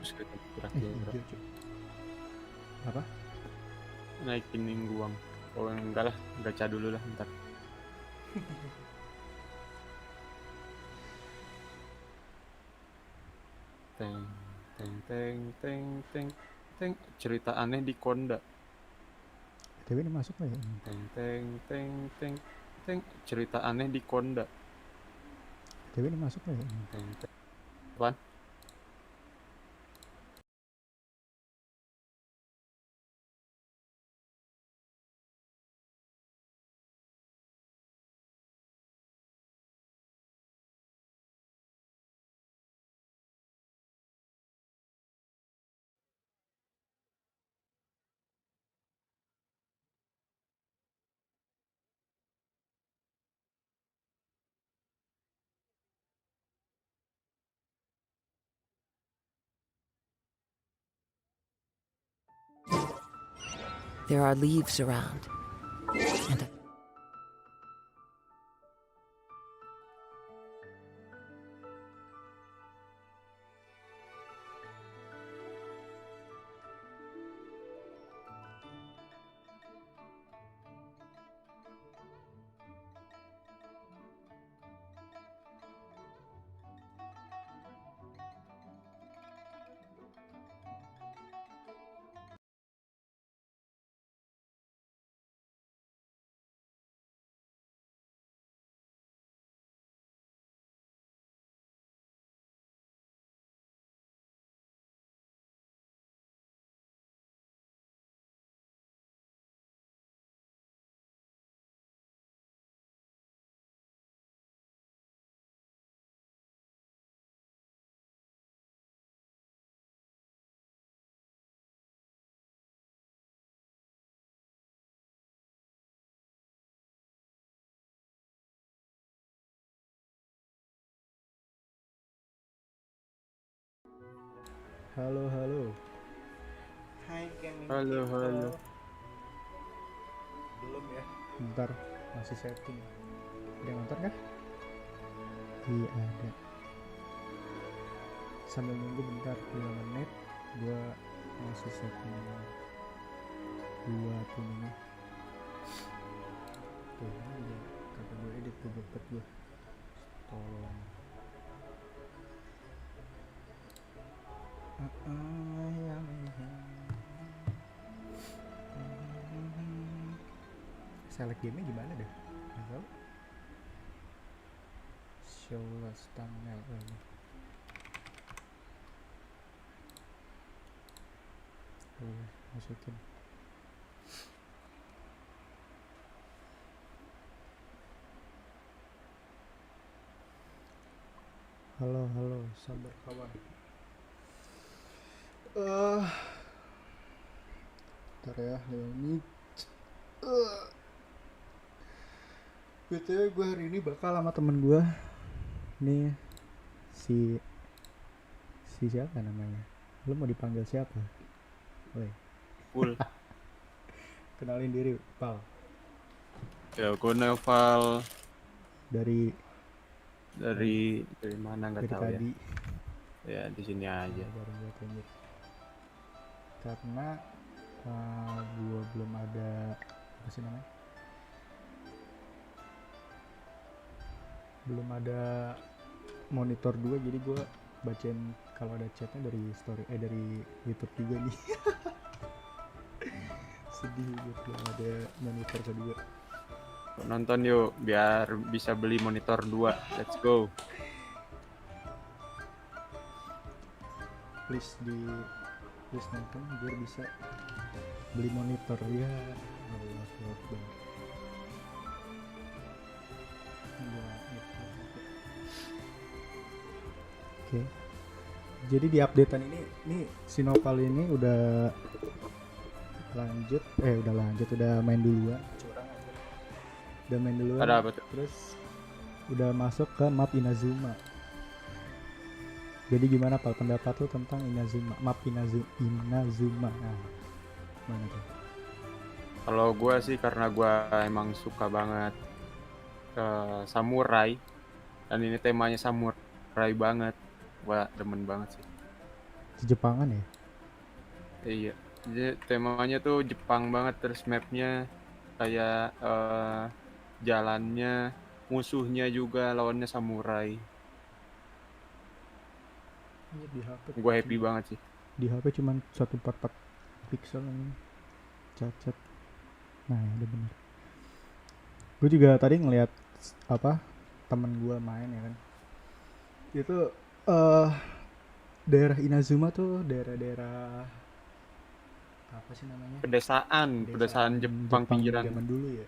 Terus kita terakhir Apa? naikin minggu uang. Oh enggak lah, gacha dulu lah ntar. Teng teng teng teng teng teng, cerita aneh di Konda. BTW ini masuk nggak ya? Teng teng teng teng teng, cerita aneh di Konda. BTW ini masuk nggak ya? Teng teng. Apaan? There are leaves around. And Halo, halo. Hai gaming Halo, people. halo. Belum ya? Bentar, masih setting. Ada yang nonton kah? Iya ada. Sambil nunggu bentar 5 menit, gua masih setting buat ini. Tuh, ini udah kata gue edit gue bepet gue. Tolong. Select game-nya gimana dah? Nggak tahu. Show last thumbnail ini. Oh, masukin. Halo, halo, sabar kawan. Bentar ya, 5 menit. BTW gue hari ini bakal sama temen gue. Nih si siapa namanya? Lu mau dipanggil siapa? Woi, Full. kenalin diri, Pal. Ya, gue Noval Dari mana nggak dari tahu tadi. Ya. Ya di sini aja. Baru gue tunjuk. Karena gue belum ada apa sih namanya? Belum ada monitor 2, jadi gue bacain kalau ada chatnya dari story dari YouTube juga nih. Sedih gue belum ada monitor kedua. Nonton yuk biar bisa beli monitor 2. Let's go. Please nonton biar bisa beli monitor ya. Allah Akbar. Oke. Jadi di updatean ini si Nopal ini udah main duluan. Udah main duluan. Ada apa tuh? Terus udah masuk ke map Inazuma. Jadi gimana Pal pendapat lu tentang Inazuma, map Inazuma? Nah, mana tuh? Kalau gue sih karena gue emang suka banget ke samurai dan ini temanya samurai banget, gue demen banget sih. Jepangan ya. Iya. Jadi temanya tuh Jepang banget, terus mapnya kayak jalannya, musuhnya juga lawannya samurai. Iya, di HP Gue happy banget sih. di HP cuman 144 pixel ini cacat. Nah udah bener. Gue juga tadi ngeliat apa temen gue main ya kan, itu daerah Inazuma tuh daerah-daerah apa sih namanya, Pedesaan Jepang pinggiran. zaman dulu ya.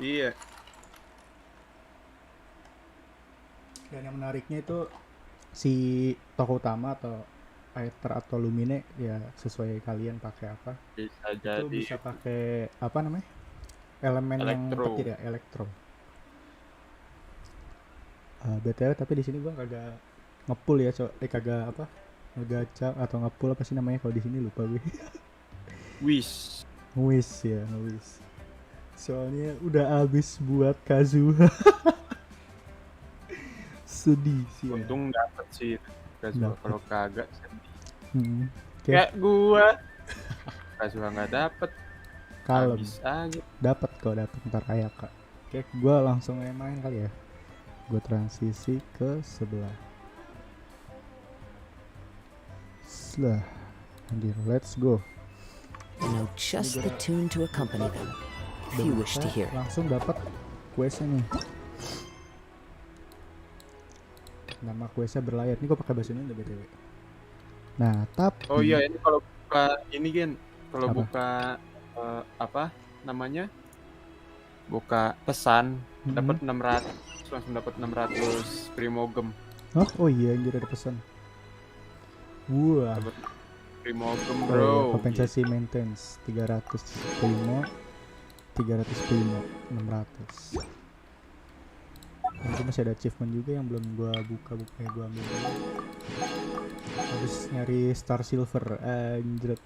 Iya. Dan yang menariknya itu si tokoh utama atau fighter atau lumine ya, sesuai kalian pakai apa. Bisa Itu jadi bisa pakai apa namanya, elemen yang elektro. petir ya, elektro. BTW tapi di sini gua kagak ngepull ya, kagak apa, ngegacha atau ngepull apa sih namanya kalau di sini, lupa gue. Wish. Ngewish. Soalnya udah habis buat Kazuha. Sedih sih. Untung dapet sih. Kalau kagak sedih. Kayak gua. Kazuha nggak dapet. Kalem. Habis aja. Dapet ntar Ayaka. Oke, gua langsung main kali ya. Gua transisi ke sebelah. Anjir, let's go. Now just the tune to accompany them, if you wish to hear. Langsung dapat questnya nih. Nama questnya berlayar. Ini gue pakai bahasa Indonesia BTW. Nah, tapi oh iya, ini kalau buka ini Gen, kalau apa? buka apa namanya? Buka pesan dapat 600, langsung dapat 600 primogem. Oh iya, anjir ada pesan. Wah. Dapat primogem, bro. Kompensasi maintenance 305 600. Nanti masih ada achievement juga yang belum gua buka, gua ambil dulu. Harus nyari star silver, anjir.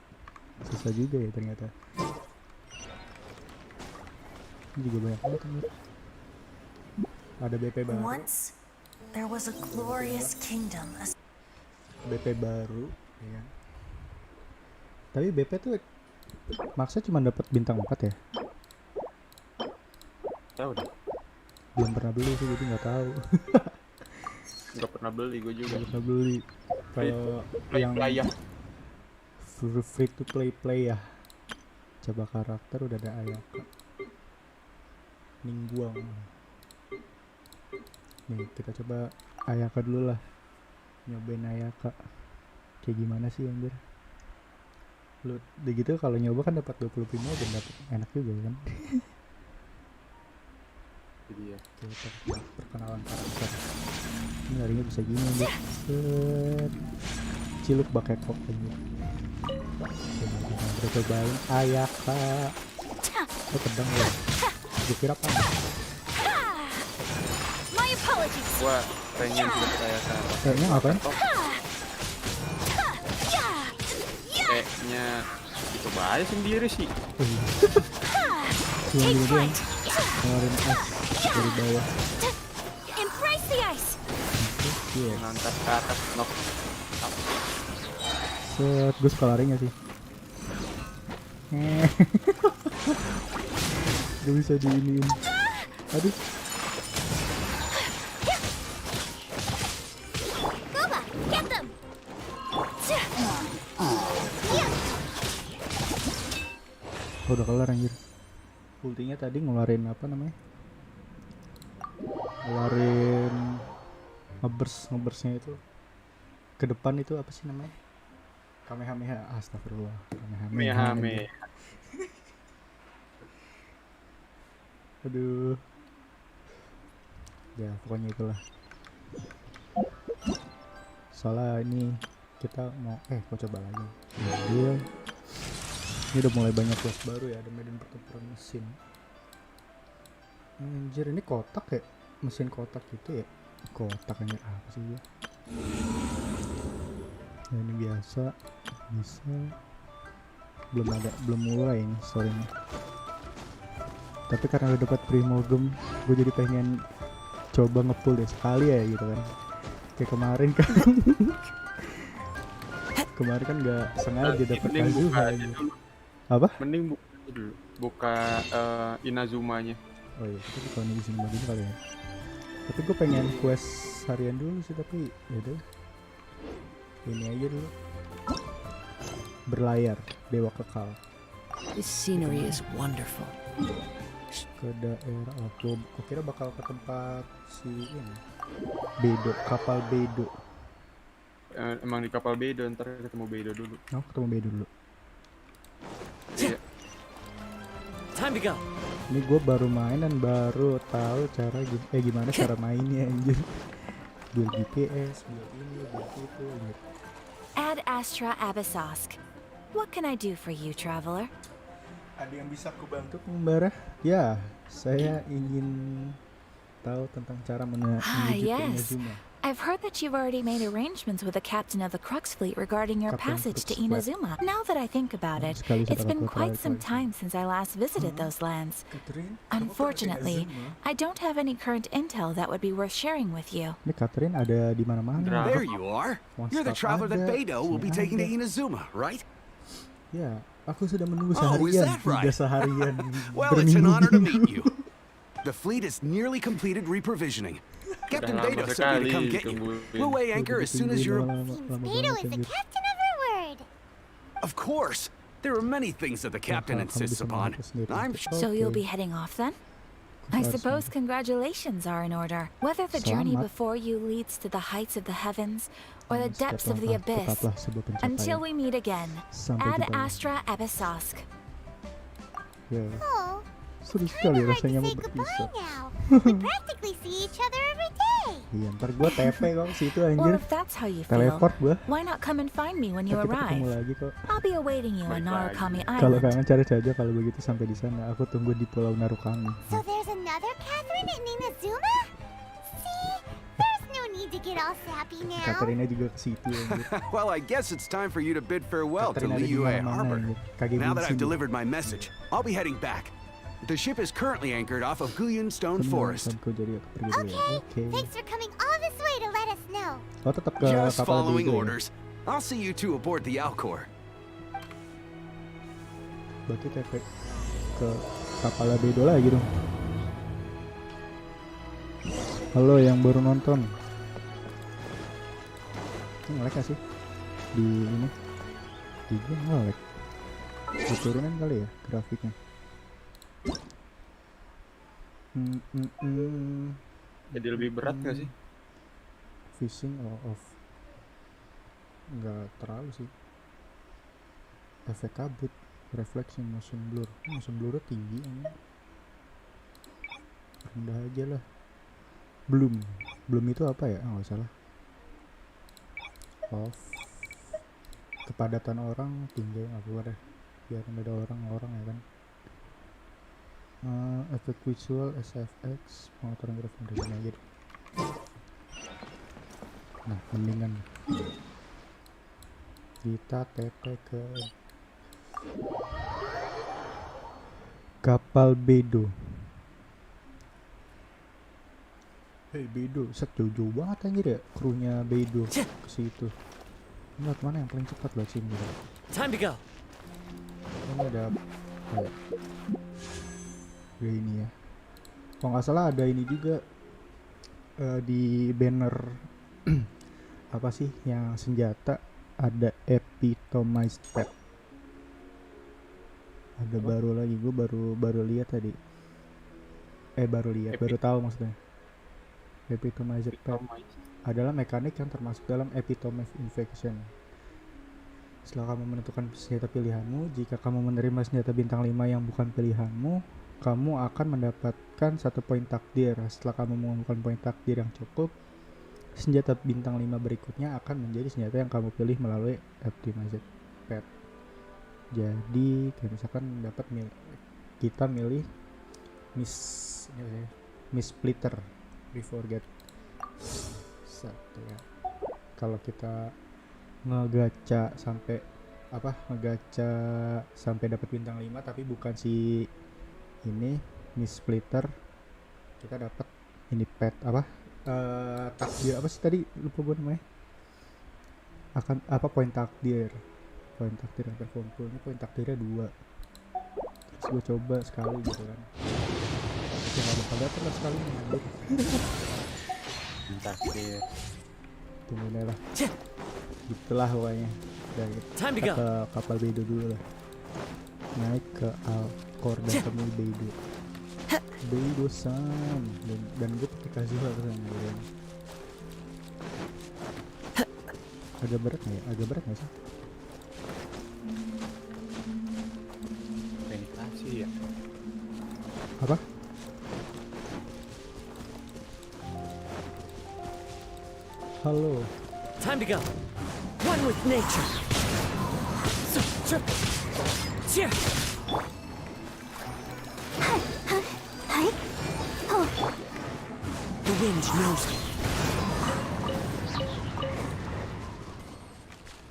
Susah juga ya ternyata. Ini juga banyak banget anjir. Ada BP baru. Once there was a glorious kingdom. BP baru, ya kan? Tapi BP tuh maksudnya cuma dapat bintang 4 ya? Tahu deh. Belum pernah beli sih, jadi nggak tahu. Nggak pernah beli gue juga. Nggak pernah beli. Kalau yang ya. free to play ya. Coba karakter udah ada Ayaka. Ningguang. Nih kita coba Ayaka dulu lah. Nyobain Ayaka. Kayak gimana sih anjir? Lu gitu kalau nyoba kan dapat 20 primo dan dapat enak juga kan. Jadi ya. Kita perkenalan karakter. Ini larinya bisa gini anjir. Ciluk pakai kok anjir. Kita cobain Ayaka. Oh pedang ya. Gue kira apa? My apologies. Gua pengen juga Ayaka. Kayaknya ngapain? Kayaknya coba aja sendiri sih. Cuma gini doang. Ngeluarin es dari bawah. Embrace the ice. Yes. Ngangkat ke atas, knock. Set, gue suka larinya sih. Gak bisa diiniin. Aduh. Booba, get them. Oh, udah kelar anjir. Ultinya tadi ngeluarin apa namanya? Ngeluarin ngebersnya itu. Ke depan itu apa sih namanya? Kamehameha. Astagfirullah. Kamehameha. Aduh. Ya pokoknya itulah. Soalnya ini kita mau gua coba lagi. Ambil. Ini udah mulai banyak quest baru ya, ada medan pertempuran mesin. Anjir, ini kotak ya? Mesin kotak gitu ya? Kotak anjir apa sih ya? Nah, ini biasa. Bisa. Belum mulai ini story-nya. Tapi karena udah dapat primogem, gue jadi pengen coba ngepull deh sekali ya gitu kan. Kayak kemarin kan. kemarin kan nggak sengaja dapat mending Kazuha buka aja aja. dulu. Apa? Mending buka dulu. Buka Inazumanya. Oh iya, kita buka ini di sini dulu kali ya. Tapi gue pengen quest harian dulu sih, tapi yaudah. Ini aja dulu. Berlayar, dewa kekal. This scenery is wonderful. Ke daerah aku kira bakal ke tempat si ini Bedo, kapal Bedo. Emang di kapal Bedo, ntar ketemu Bedo dulu. Oh, ketemu Bedo dulu. Iya. Time to go. Ini gue baru main dan baru tahu cara gimana cara mainnya anjir. Build GPS, build ini, build itu anjir. Ad Astra Abyssosk. What can I do for you, traveler? Ada yang bisa aku bantu pengembara? Ya, saya ingin tahu tentang cara menuju ke Yes. Inazuma. I've heard that you've already made arrangements with the captain of the Crux fleet regarding your Captain passage to Crux fleet. Inazuma. Now that I think about it, Sekali it's been setelah quite some aku time since I last visited those lands. Catherine, Unfortunately, I don't have any current intel that would be worth sharing with you. ini Catherine ada di mana-mana. There you are. One You're the stop traveler that ada, Beidou will be sini taking to ada. Inazuma, right? Ya, aku sudah menunggu Oh, is seharian, that right? tidak seharian. Well, it's an honor to meet you. The fleet is nearly completed reprovisioning. Captain Udah lama Beidou sent me to come sekali get you. ditungguin. We'll weigh anchor as soon as you're... Beidou is the captain of our word. Of course. There are many things that the captain insists upon. I'm sure... So you'll be heading off then? I suppose congratulations are in order. Whether the journey Selamat. before you leads to the heights of the heavens or the depths of the abyss, Tetaplah sebuah pencapaian. until we meet again. Sampai Ad jumpa. Astra Abyssosk. Ya, Oh, seru sekali rasanya mau berpisah. now. We practically see each other every day. Iya, ntar gua TP kok ke situ Well, anjir. if that's how you feel, Teleport gua. why not come and find me when you Ntar kita ketemu arrive? lagi kok. I'll be awaiting you in Balik lagi. Narukami Kalau Island. kangen cari saja kalau begitu sampai di sana. Aku tunggu di Pulau Narukami. So there's another Catherine in Inazuma? See, there's no need to get all sappy now. Katerina juga ke situ anjir. Well, I guess it's time for you to bid farewell to Katerina ada di Liyue mana-mana Harbor. anjir. Kage Now that I've Genshin. delivered my message, I'll be heading back. The ship is currently anchored off of Guyun Stone Forest. Aku jadi aku pergi dulu ya. Oke. Thanks for coming all this way to let us know. Oh, tetap ke Just kapal following Bedo ya? orders. I'll see you two aboard the Alcor. Berarti TP ke kapal Bedo lagi dong. Halo yang baru nonton. Ini nge-lag gak sih? Di ini? Di gue nge-lag. Diturunin kali ya grafiknya. Jadi lebih berat gak sih? Fishing off. Enggak terlalu sih. Efek kabut, reflection, motion blur. Motion blur tinggi ini. Rendah aja lah. Belum itu apa ya? Nggak salah. Off. Kepadatan orang tinggi nggak apa deh. Biar ada orang-orang ya kan. Efek visual SFX pengaturan grafik dari sini aja deh. Nah mendingan kita TP ke kapal Bedo. Hey Bedo, set jauh banget anjir ya krunya Bedo ke situ. Lihat mana yang paling cepat buat sini gitu. Time to go. Ini ada kayak ini ya. Kalau nggak salah ada ini juga di banner apa sih yang senjata ada epitomized pet. Ada baru lagi, gue baru lihat tadi. Baru tahu maksudnya. Epitomized pet adalah mekanik yang termasuk dalam epitome infection. Setelah kamu menentukan senjata pilihanmu, jika kamu menerima senjata bintang 5 yang bukan pilihanmu, kamu akan mendapatkan 1 poin takdir. Setelah kamu mengumpulkan poin takdir yang cukup, senjata bintang 5 berikutnya akan menjadi senjata yang kamu pilih melalui optimized pet. Jadi kayak misalkan kita milih miss splitter before get satu ya. Kalau kita ngegacha sampai dapat bintang 5 tapi bukan si ini miss splitter, kita dapat ini pet apa takdir apa sih tadi lupa gue namanya. akan apa poin takdir yang terkumpul. Ini poin takdirnya 2. Terus gue coba sekali gitu kan, ya nggak bakal dapet lah sekali anjir. Takdir. Tungguin aja lah, gitulah pokoknya. Dari ke kapal Beidou dulu lah, naik ke Alcor dan temui Beidou san, dan gue pakai casual kan gitu. Agak berat nggak sih? Penetrasi ya. Apa? Halo. Time to go. One with nature. The wind knows me.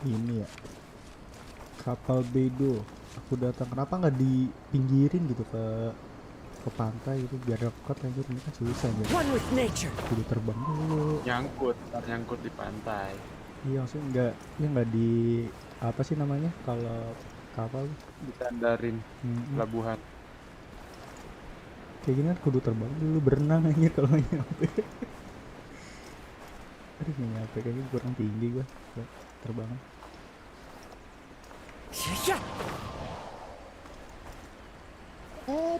Ini ya, kapal Beidou. Aku datang. Kenapa nggak dipinggirin gitu ke pantai gitu biar dekat aja, ini kan susah aja. One with nature. Kudu terbang dulu. Nyangkut di pantai. Iya maksudnya nggak di apa sih namanya kalau kapal Ditandarin pelabuhan. kayak gini kan kudu terbang dulu, berenang aja kalau nggak nyampe. Aduh nggak nyampe, kayaknya kurang tinggi gua buat terbang.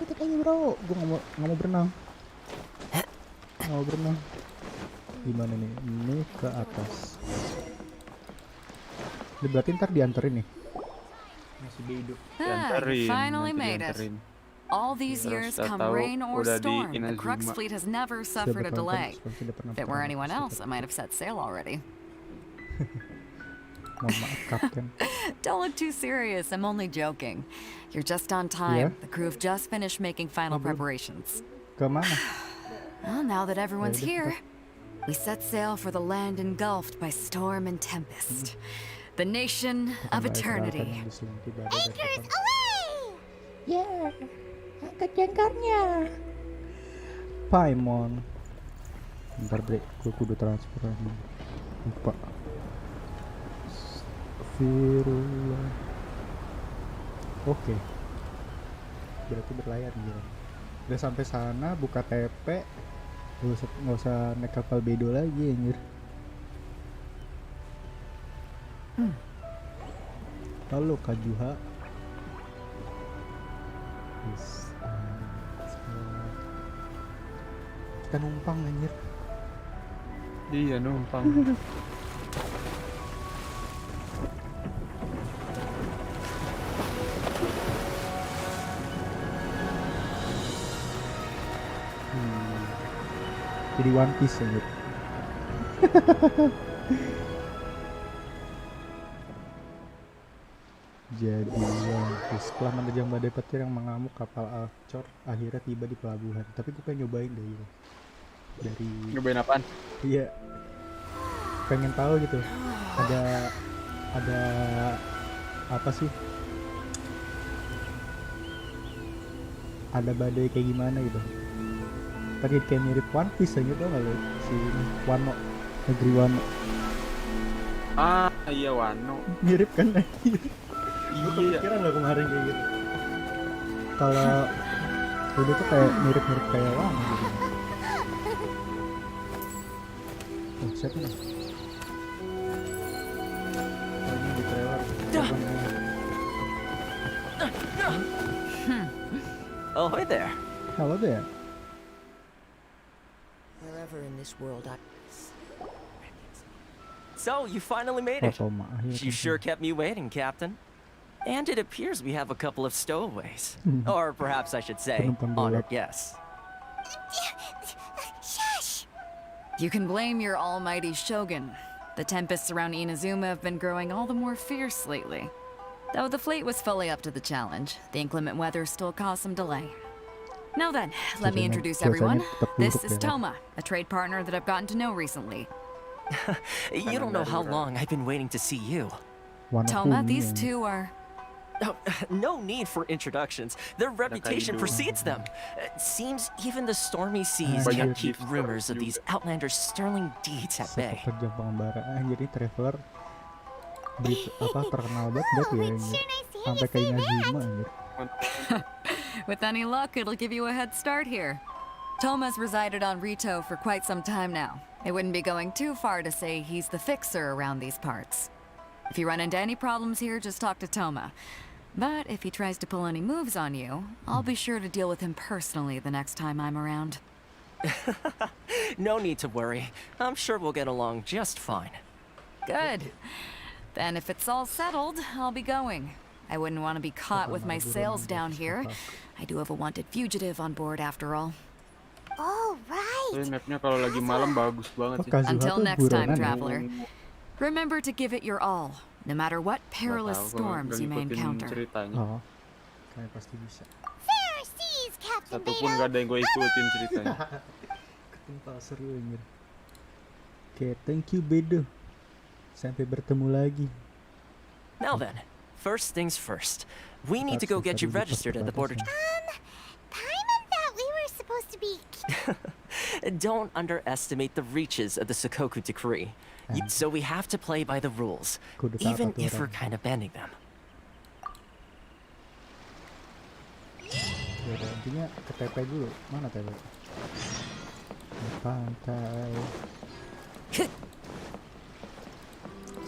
Dikit lagi bro, gue nggak mau berenang. Gimana nih? Ini ke atas. Ini berarti ntar dianterin nih. Masih Beidou. Dianterin, Finally nanti made it. dianterin. All these Terus years, udah come tahu rain or udah di storm, the Crux Inazuma. fleet has never suffered a delay. If it were anyone else, I might have set sail already. Mohon maaf Kapten. Don't look too serious, I'm only joking. You're just on time. Yeah? The crew have just finished making final Oh, good. preparations. Kemana? Well, now that everyone's Yaudah, here, we set sail for the land engulfed by storm and tempest. The nation of eternity. Anchors away! Yeah, angkat jangkarnya. Paimon. Bentar bre, gue kudu transfer ini. Lupa. Astagfirullah. Oke. Berarti berlayar nih. Udah sampai sana, buka TP. Nggak usah naik kapal Beidou lagi anjir. Halo Kak Juha. Kita numpang anjir. Iya numpang. Jadi One Piece anjir. Jadi One Piece. Setelah menerjang badai petir yang mengamuk, kapal Alcor akhirnya tiba di pelabuhan. Tapi gue pengen nyobain deh gitu. Nyobain apaan? Iya, pengen tahu gitu. Ada apa sih? Ada badai kayak gimana gitu. Tadi kayak mirip One Piece aja tuh nggak lo? Si Wano, negeri Wano. Ah iya Wano. Mirip kan? Iya. Kira nggak kemarin kayak gitu. Kalau ini tuh kayak mirip-mirip kayak Wano gitu. Oh, siapa nih? Oh, ini di trailer. Oh, hi there. Halo there. Wherever in this world I... So, you finally made Oh, it. Soma. Akhirnya. You sure kept me waiting, Captain. And it appears we have a couple of stowaways. Or perhaps I should say, Penumpang honored gelap. guests. Shush! You can blame your almighty shogun. The tempests around Inazuma have been growing all the more fierce lately. Though the fleet was fully up to the challenge, the inclement weather still caused some delay. Now then, let me introduce everyone. This is Toma, a trade partner that I've gotten to know recently. You don't know how long I've been waiting to see you. Wano Toma, kuning these ya. two are... Oh, no need for introductions. Their reputation precedes them. Seems even the stormy seas can't keep rumors of these outlanders' sterling deeds at bay. Pekerja pengembara. Jadi traveler terkenal banget Oh, ya it's anjir. sure nice to hear Sampai you ke say Inazuma that. anjir. With any luck, it'll give you a head start here. Toma's resided on Rito for quite some time now. It wouldn't be going too far to say he's the fixer around these parts. If you run into any problems here, just talk to Toma. But if he tries to pull any moves on you, I'll be sure to deal with him personally the next time I'm around. No need to worry. I'm sure we'll get along just fine. Good. Then if it's all settled, I'll be going. I wouldn't want to be caught with my sails down here. I do have a wanted fugitive on board after all. Oh, right. Tapi mapnya kalau lagi malam bagus banget sih. Kazuha Until tuh next time, buronan ya? traveler. Remember to give it your all, no matter what perilous Nggak tahu, storms kalau you may ngikutin encounter. ceritanya. Oh, kayak pasti bisa. Fair seas, Captain Satu pun Beto. gak ada yang gue ikutin ceritanya. Ketimpa seru anjir. Oke, thank you Bedo. Sampai bertemu lagi. Now then, first things first. We need to go get you registered at the border. Paimon thought we were supposed to be... Don't underestimate the reaches of the Sakoku Decree. So we have to play by the rules, even if we're kind of bending them. Ya udah, intinya ke TP dulu. Mana TP? Di pantai.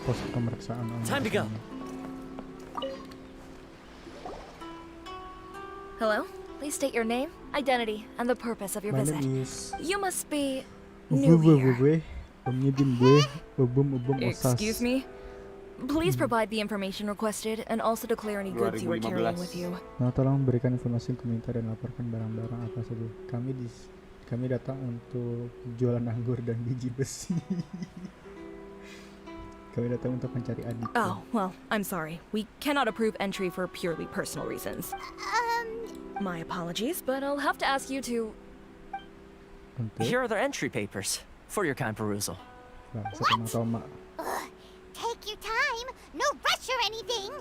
Pos pemeriksaan. Time to go. Hello? Please state your name, identity, and the purpose of your My visit. name is You must be new here. Excuse me? Please provide the information requested and also declare any goods you are carrying with you. Nah, tolong berikan informasi yang kuminta dan laporkan barang-barang apa saja. Kami datang untuk jualan anggur dan biji besi. Kami datang untuk mencari adik. Oh, well, I'm sorry. We cannot approve entry for purely personal reasons. My apologies, but I'll have to ask you to... Here are their entry papers for your kind perusal. Ugh, take your time. No rush or anything.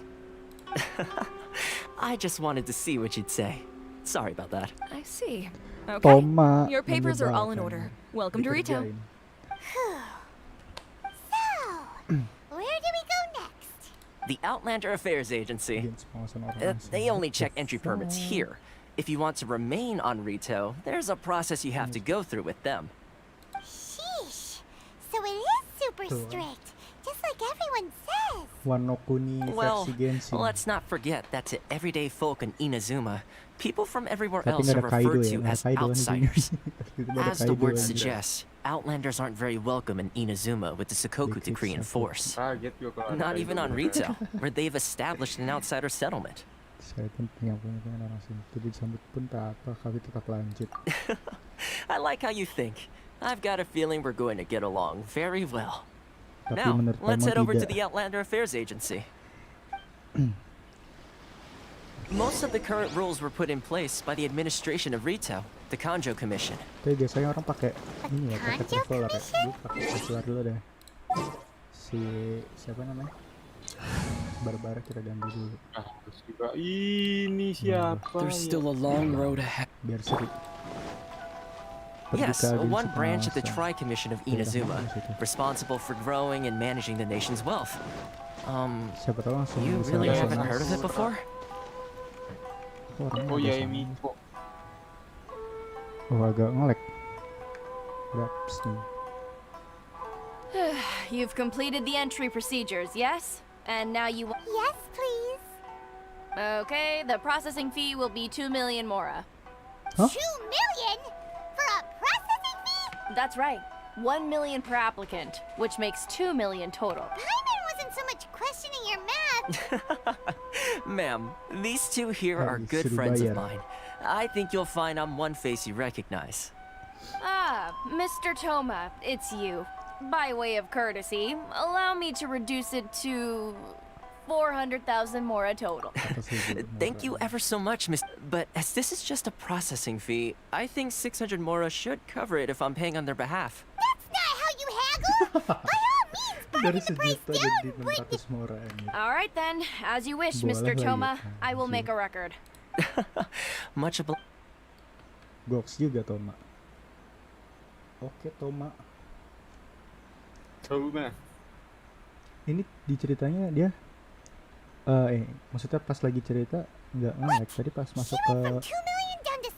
I just wanted to see what you'd say. Sorry about that. I see. Okay. Toma. Your papers are all in order. Welcome to Rito. So, where do we go next? The Outlander Affairs Agency. They only check entry permits here. If you want to remain on Rito, there's a process you have to go through with them. Sheesh. So it is super strict, just like everyone says. Wano Kuni Well, versi Genshin. let's not forget that to everyday folk in Inazuma, people from everywhere Tapi else nggak are ada Kaido referred ya, to nggak as Kaido kan outsiders. Nggak ada As the Kaido word anjir. suggests, Outlanders aren't very welcome in Inazuma with the Sakoku Big Decree in six, force. Kaget gue kalau ada Not Kaido. even on Rito, where they've established an outsider settlement. Saya pun punya orang sini. Tidak disambut pun tak apa, kami tetap lanjut. I like how you think. I've got a feeling we're going to get along very well. Tapi Now, menurut let's kamu head over to tidak. the Outlander Affairs Agency. Most of the current rules were put in place by the administration of Rito, the Kanjo Commission. Tapi biasanya orang pakai ini ya, pakai Kanjo traveler ya. Commission? Gue pakai traveler dulu deh. Siapa namanya? Barbara kita ganti dulu. Terus juga ini siapa? There's still a long road ahead. Biar seru. Yes, Terbuka one agensi branch of the pengawasan. Tri-Commission of Inazuma, responsible for growing and managing the nation's wealth. Siapa tahu langsung You bisa really langsung haven't heard of it masuk. before? Orangnya Oh ada iya, sama. Miko. Oh agak ngelek. Raps nih. You've completed the entry procedures, yes? And now you... Yes, please. Okay, the processing fee will be 2 million mora. Huh? 2 million for a processing fee? That's right. 1 million per applicant, which makes 2 million total. Paimon wasn't so much questioning your math. Ma'am, these two here Ah, are good friends of Surabaya. mine. I think you'll find I'm one face you recognize. Ah, Mr. Toma, it's you. By way of courtesy, allow me to reduce it to 400,000 mora total. Thank you ever so much, Miss. But as this is just a processing fee, I think 600 mora should cover it if I'm paying on their behalf. That's not how you haggle. By all means, Dari bargain the price sejuta jadi down. 600 mora ini. All right then, as you wish, Boleh Mr. lah Toma. gitu. I will make a record. Much obliged. Goks juga Toma. Oke Toma. Coba mana? Ini di ceritanya dia maksudnya pas lagi cerita nggak nge-lag, tadi pas masuk ke From 2 million down to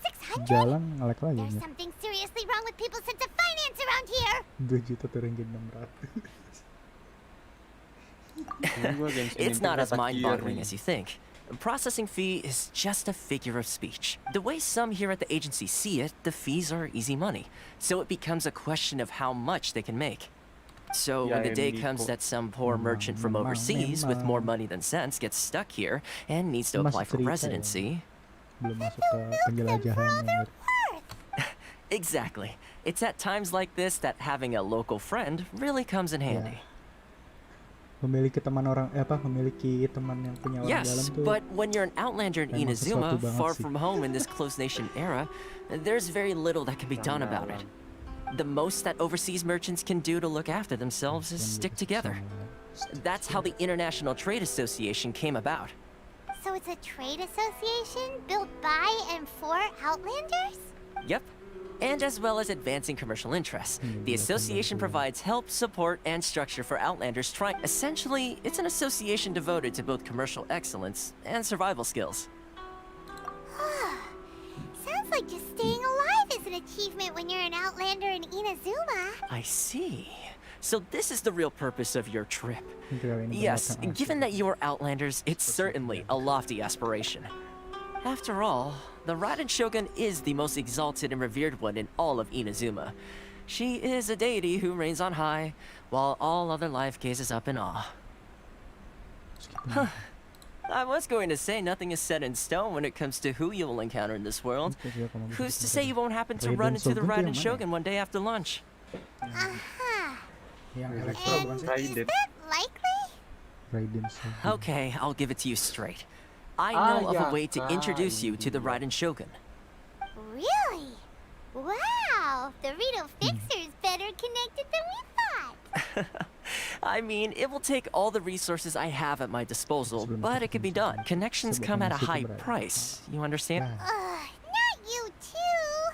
600? jalan nge-lag lagi There's ya. something seriously wrong with people's sense of finance around here. 2 juta turun jadi 600. It's not as mind-boggling as you think. Processing fee is just a figure of speech. The way some here at the agency see it, the fees are easy money. So it becomes a question of how much they can make. So when the day comes that some poor merchant from overseas with more money than sense gets stuck here and needs to apply for residency... Belum masuk ke penjelajahan. Exactly. It's at times like this that having a local friend really comes in handy. Memiliki teman yang punya orang dalam Yes, tuh. but when you're an outlander in memang Inazuma, sesuatu banget far sih. from home in this closed nation era, there's very little that can be done about it. The most that overseas merchants can do to look after themselves is stick together. That's how the International Trade Association came about. So it's a trade association built by and for Outlanders? Yep. And as well as advancing commercial interests, the association provides help, support, and structure for Outlanders trying... Essentially, it's an association devoted to both commercial excellence and survival skills. Sounds like just staying alive is an achievement when you're an Outlander in Inazuma. I see. So this is the real purpose of your trip. Yes, given that you are Outlanders, it's certainly a lofty aspiration. After all, the Raiden Shogun is the most exalted and revered one in all of Inazuma. She is a deity who reigns on high, while all other life gazes up in awe. Huh. I was going to say nothing is set in stone when it comes to who you will encounter in this world. Who's to say you won't happen to run into the Raiden Shogun one day after lunch? And is that likely? Okay, I'll give it to you straight. I know of a way to introduce you to the Raiden Shogun. Really? Wow, the Rito Fixer is better connected than we thought. I mean, it will take all the resources I have at my disposal, but it can be done. Connections come at a high price. You understand? Not you too.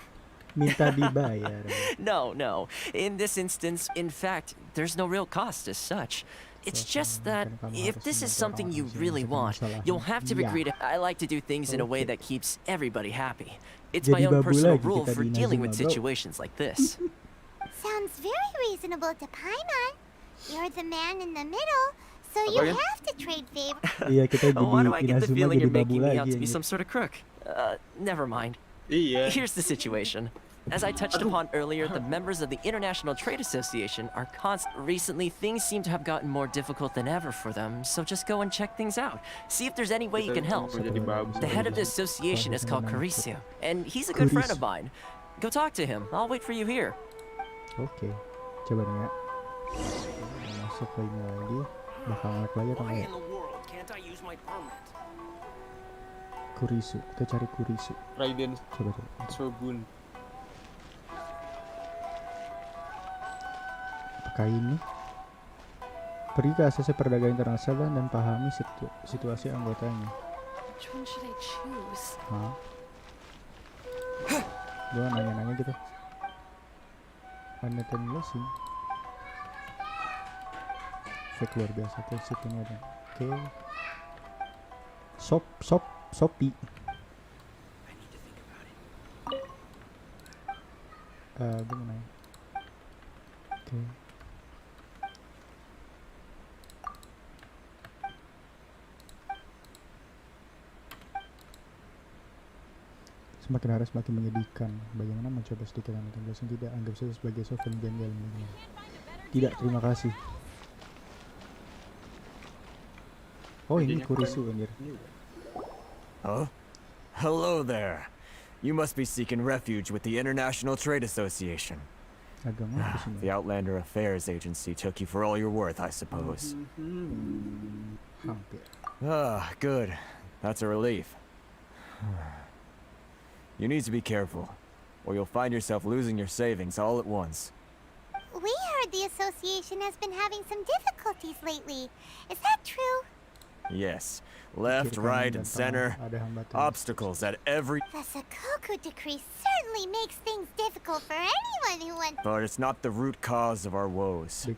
Minta dibayar. No. In this instance, in fact, there's no real cost as such. It's just that if this is something you really want, you'll have to agree to... I like to do things in a way that keeps everybody happy. It's my own personal rule for dealing with situations like this. Sounds very reasonable to Paimon. You're the man in the middle, so you have to trade favors. Why do I get the feeling you're making me out to be some sort of crook? Never mind. Here's the situation. As I touched upon earlier, the members of the International Trade Association are recently, things seem to have gotten more difficult than ever for them, so just go and check things out. See if there's any way you can help. The head of the association is called Kurisu, and he's a good friend of mine. Go talk to him. I'll wait for you here. Oke, coba nih ya. Masuk ke ini lagi. Bakal nge-lag lagi atau enggak? Kurisu, kita cari Kurisu. Raiden Coba. Shogun. Apakah ini? Pergi ke ACC Perdagangan Internasional dan pahami situasi anggotanya. Which one should I choose? Hah? Gua nanya-nanya gitu. Anda sih. Fake luar biasa tuh situnya ada. Oke. Sopi. Gue mau nanya. Oke. Semakin hari semakin menyedihkan. Bagaimana mencoba sedikit dan tidak anggap saya sebagai sovereign general. Tidak, terima kasih. Oh, ini Kurisu anjir. Oh? Hello there. You must be seeking refuge with the International Trade Association. The Outlander Affairs Agency took you for all you're worth, I suppose. Ah, good. That's a relief. You need to be careful, or you'll find yourself losing your savings all at once. We heard the association has been having some difficulties lately. Is that true? Yes. Left, right, and center. Obstacles at every... The Sakoku decree certainly makes things difficult for anyone who wants... But it's not the root cause of our woes.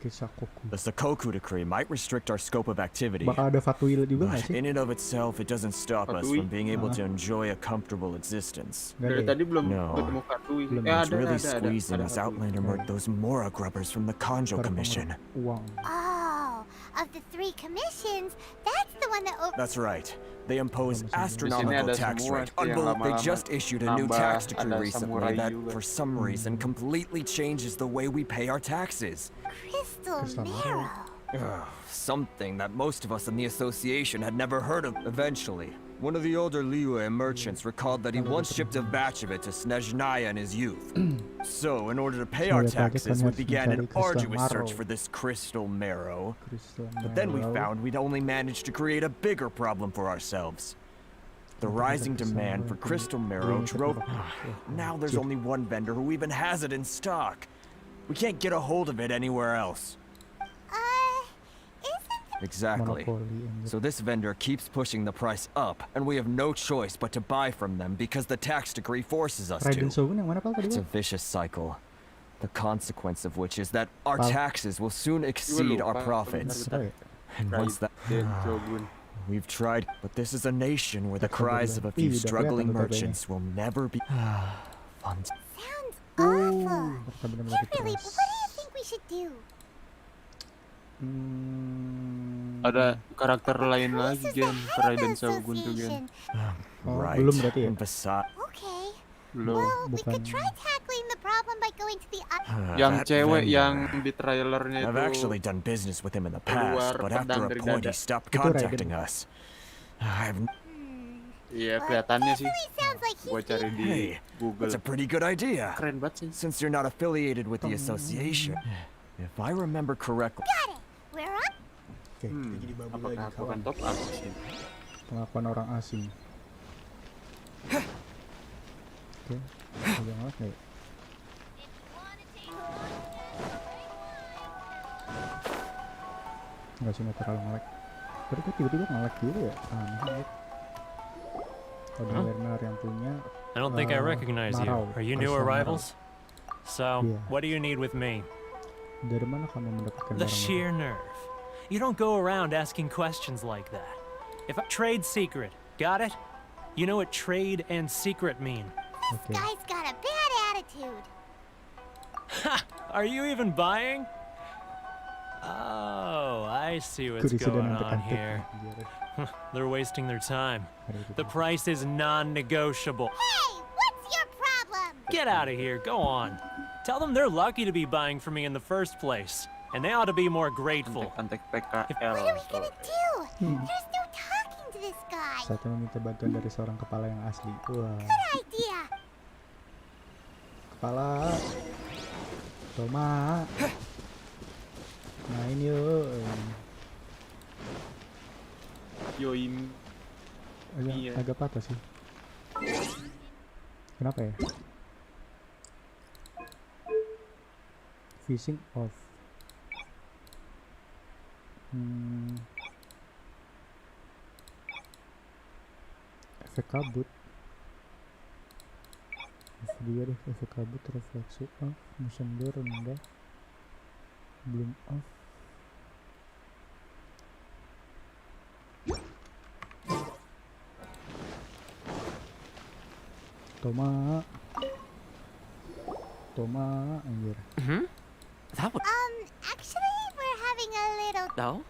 The Sakoku decree might restrict our scope of activity. Bakal ada Fatuil juga nggak But sih? in and of itself, it doesn't stop us from being able to enjoy a comfortable existence. Dari tadi belum No. ketemu Fatui. It's really squeezing us Outlander those Mora grubbers from the Kanjo Commission. Uang. Oh, of the 3 commissions, that's the one that... That's right. They impose astronomical tax rate. Unbelievable. They just issued a new tax decree recently that, for some reason, completely changes the way we pay our taxes. Crystal Marrow. Something that most of us in the association had never heard of. Eventually, one of the older Liyue merchants recalled that he once shipped a batch of it to Snezhnaya in his youth. So, in order to pay our taxes, we began an arduous search for this crystal marrow. But then we found we'd only managed to create a bigger problem for ourselves. The rising demand for crystal marrow drove... Now there's only one vendor who even has it in stock. We can't get a hold of it anywhere else. Exactly. So this vendor keeps pushing the price up, and we have no choice but to buy from them because the tax decree forces us to. It's a vicious cycle. The consequence of which is that our taxes will soon exceed our profits. And once that... We've tried, but this is a nation where the cries of a few struggling merchants will never be... Sounds awful. Kimberly, what do you think we should do? Ada karakter lain lagi Gen, Raiden Shogun tuh Gen. Belum berarti ya? Okay. Belum. Well, we could try tackling the problem by going to the yang cewek yang di trailernya itu. I've actually done business with him in the past, but after a point he stopped contacting us. Iya, kelihatannya sih. Gua cari di Google. That's a pretty good idea. Keren banget sih. Since you're not affiliated with the association. If I remember correctly. Got it. We're on. Oke, jadi babu lagi Apakah aku akan top up sih? Pengakuan orang asing. Oke, agak ngelak nggak ya? Enggak sih, nggak terlalu ngelak. Tapi kok tiba-tiba ngelak gitu ya? Aneh banget. Ada Werner yang punya. I don't think I recognize you. Are you new arrivals? So, what do you need with me? Dari mana kamu mendapatkan The sheer nerve. You don't go around asking questions like that. If I trade secret, got it? You know what trade and secret mean? This guy's got a bad attitude. Ha! Are you even buying? Oh, I see what's going on here. They're wasting their time. The price is non-negotiable. Hey, what's your problem? Get out of here, go on. Tell them they're lucky to be buying from me in the first place, and they ought to be more grateful. What are we gonna do? There's no talking to this guy. Satu meminta bantuan dari seorang kepala yang asli. Wah. Good idea. Kepala. Toma. Main yuk. Yoim. Agak patah sih. Kenapa ya? Fishing off. Efek kabut. Dia deh, efek kabut, refleksi off, motion blur rendah, bloom off. Toma, anjir. That would... Actually, we're having a little... No?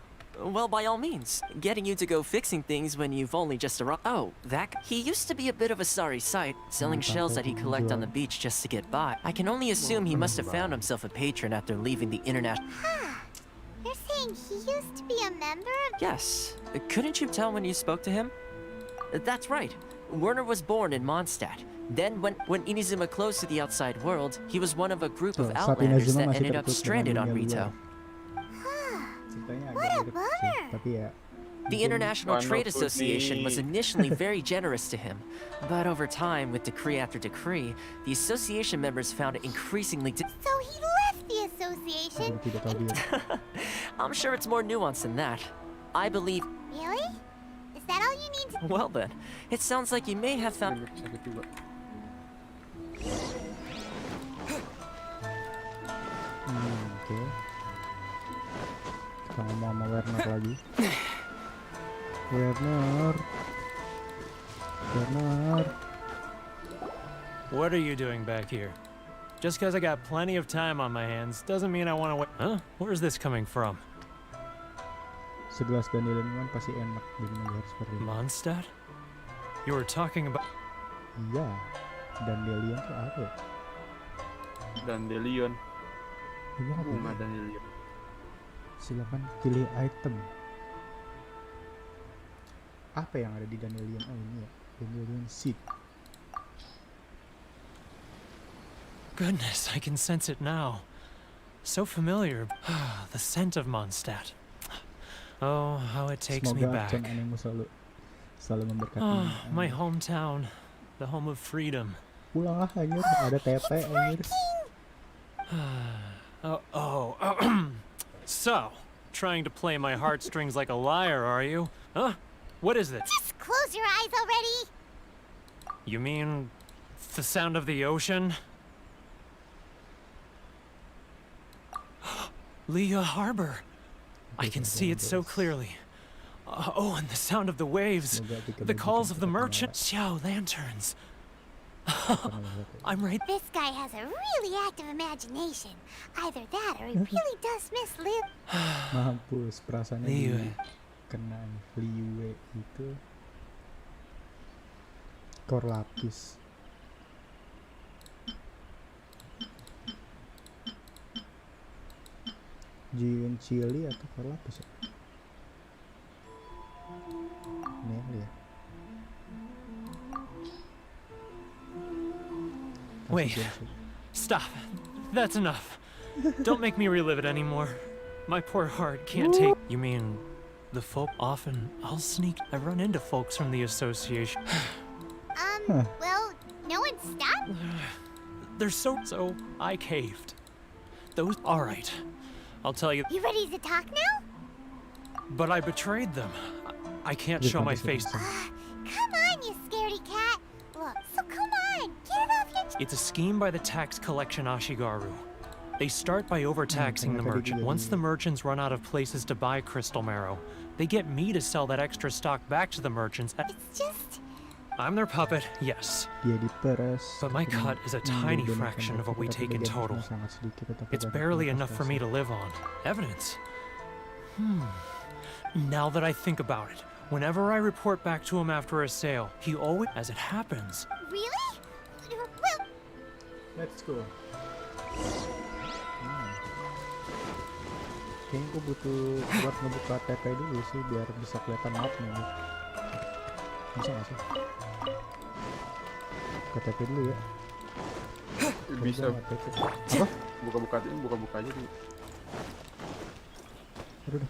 Well, by all means. Getting you to go fixing things when you've only just arrived... Oh, that... He used to be a bit of a sorry sight, selling shells that he'd collect on the beach just to get by. I can only assume he must have found himself a patron after leaving the international... Huh. You're saying he used to be a member of... Yes. Couldn't you tell when you spoke to him? That's right. Werner was born in Mondstadt. Then, when Inazuma closed to the outside world, he was one of a group of outlanders that ended up stranded on Rito. What a bummer! The International Trade Association was initially very generous to him, but over time, with decree after decree, the association members found it increasingly So he left the association? I'm sure it's more nuanced than that. I believe... Really? Well then, it sounds like you may have found... Oke. Kita ngomong sama Werner lagi. Werner. What are you doing back here? Just because I got plenty of time on my hands doesn't mean I want to wait. Huh? Where's this coming from? Segelas dandelion pasti enak dengan harus seperti ini. Mondstadt? You were talking about... Iya. Dandelion tuh apa ya? Dandelion. Ini apa? Bunga dandelion. Silakan pilih item. Apa yang ada di dandelion? Oh ini ya. Dandelion seed. Goodness, I can sense it now. So familiar. The scent of Mondstadt. Oh, how it takes me back. Selalu memberkati. My hometown, the home of freedom. Pulanglah anjir, ada tete anjir. So, trying to play my heartstrings like a liar, are you? Huh? What is it? Just close your eyes already. You mean the sound of the ocean? Leah Harbor. I can see it so clearly. Oh, and the sound of the waves. The calls of the merchant Xiao lanterns. I'm right. This guy has a really active imagination. Either that or he really does miss Liu. Mampus, perasaannya kena Liu itu. Kor lapis. Jiun Chili atau kor lapis ya? Ini ya. Wait, stop. That's enough. Don't make me relive it anymore. My poor heart can't take... You mean the folk? Often I'll sneak... I run into folks from the association. Well, no one stopped? They're so I caved. Those... Alright. I'll tell you... You ready to talk now? But I betrayed them. I can't show my face. Come on, you scaredy cat. Look, so come on, get it off your... It's a scheme by the tax collection Ashigaru. They start by overtaxing the merchant. Once the merchants run out of places to buy crystal marrow, they get me to sell that extra stock back to the merchants. It's just... I'm their puppet, yes. But my cut is a tiny fraction of what we take in total. It's barely enough for me to live on. Evidence. Now that I think about it, whenever I report back to him after a sale, he always... As it happens... Really? Well... Let's go. Kayaknya gue butuh buat ngebuka TP dulu sih biar bisa kelihatan mapnya. Bisa gak sih? Buka TP dulu ya. Bisa. Apa? Buka-buka aja dulu. Aduh.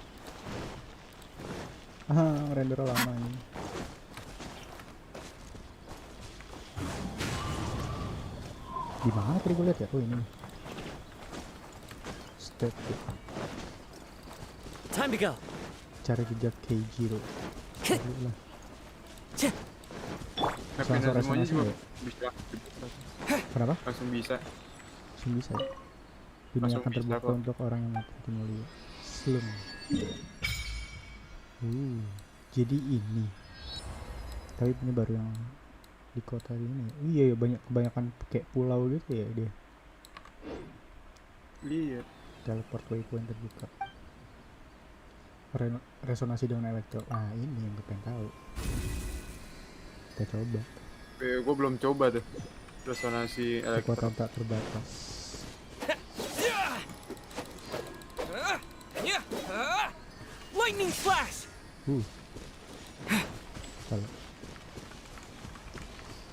Render lama ini. Di mana tadi gue lihat ya? Oh ini. Step. Time to go. Cari jejak Keijiro. Sensor semuanya juga bisa. Kenapa? Langsung bisa. Langsung bisa ya? Dunia akan terbuka untuk orang yang mati mulia. Slum. Jadi ini. Tapi ini baru yang di kota ini. Iya ya, kebanyakan kayak pulau gitu ya dia. Iya. Teleport waypoint terbuka. Resonasi dengan elektro. Nah ini yang gue pengen tahu. Kita coba. Gue belum coba tuh. Resonasi elektro. Kekuatan tak terbatas. Lightning flash.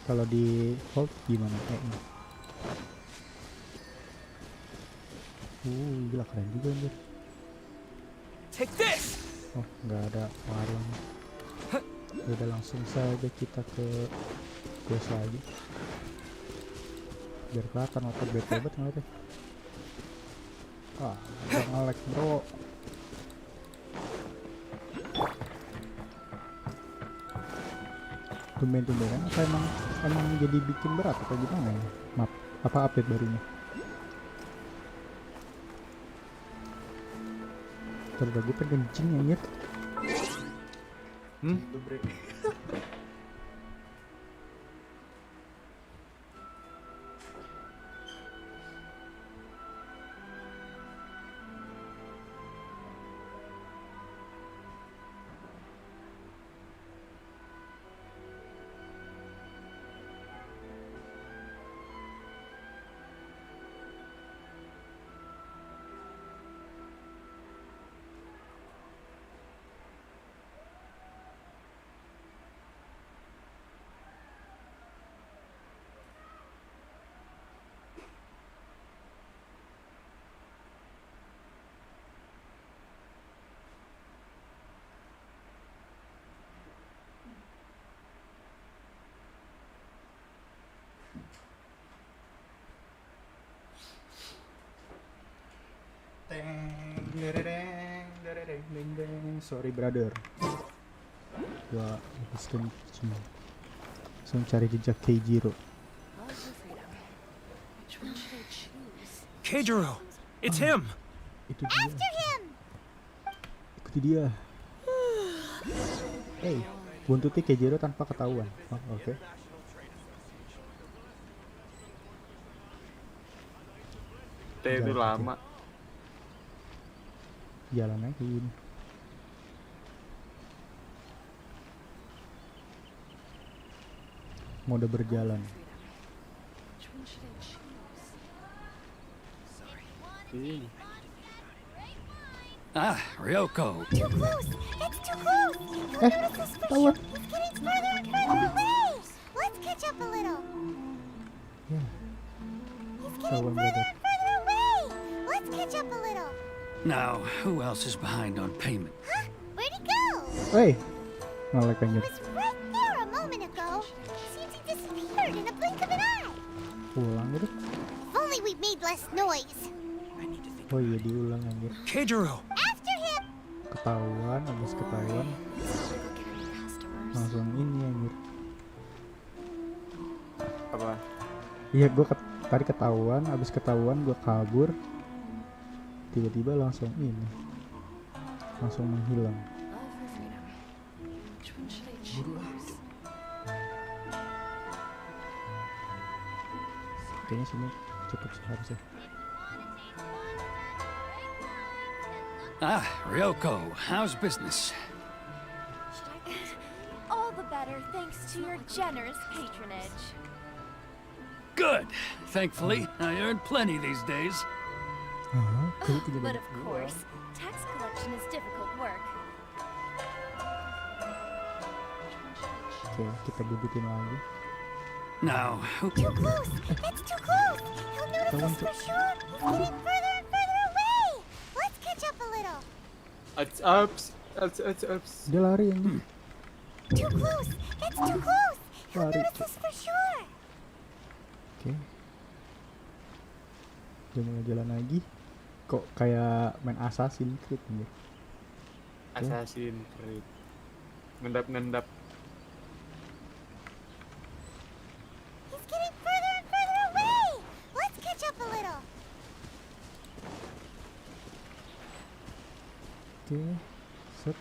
Kalau di hold gimana? Gila keren juga anjir. Take this. Oh, nggak ada pengaruhnya. Udah langsung saja kita ke quest lagi. Biar kelihatan otot bet ngeliatnya. Udah nge-lag bro. Tumben-tumbenan apa emang jadi bikin berat atau gimana ya? Maaf, apa update barunya? Terus gue pengen kencing anjir. Sorry brother, gua habis kencing. Langsung cari jejak Keijiro. Keijiro, it's him. Itu dia. After him. Ikuti dia. Hey, buntuti Keijiro tanpa ketahuan. Oh, oke. Itu lama. Jalan aja ini. Mode berjalan. Ah, Ryoko. Too close. It's too close. Tawar. It's getting further and further away. Let's catch up a little. Ya. He's getting further and further away. Let's catch up a little. Now, who else is behind on payment? Huh? Where'd he go? Hey, nolak He anjir. was right there a moment ago. Seems he disappeared in a blink of an eye. Pulang gitu. If only we made less noise. Oh iya diulang anjir. Keijiro. After him. Ketahuan, habis ketahuan. Langsung ini anjir. Apa? Iya gue tadi ketahuan, habis ketahuan gue kabur. Tiba-tiba langsung ini. Langsung menghilang. Kayaknya sini cukup seharusnya. Ah, Ryoko, how's business? All the better thanks to your generous patronage. Good. Thankfully, I earned plenty these days. But of course, tax collection is difficult work. Oke, kita bubutin lagi. Now, who... Too close! It's too close! He'll notice us for sure! He's getting further and further away! Let's catch up a little! Ups. Dia lari anjir. Too close! It's too close! He'll notice us for sure! Oke. Dia mulai jalan lagi. Kok kayak main Assassin's Creed anjir. Assassin's Creed. Ngendap. He's getting further and further away! Let's catch up a little! Oke. Set.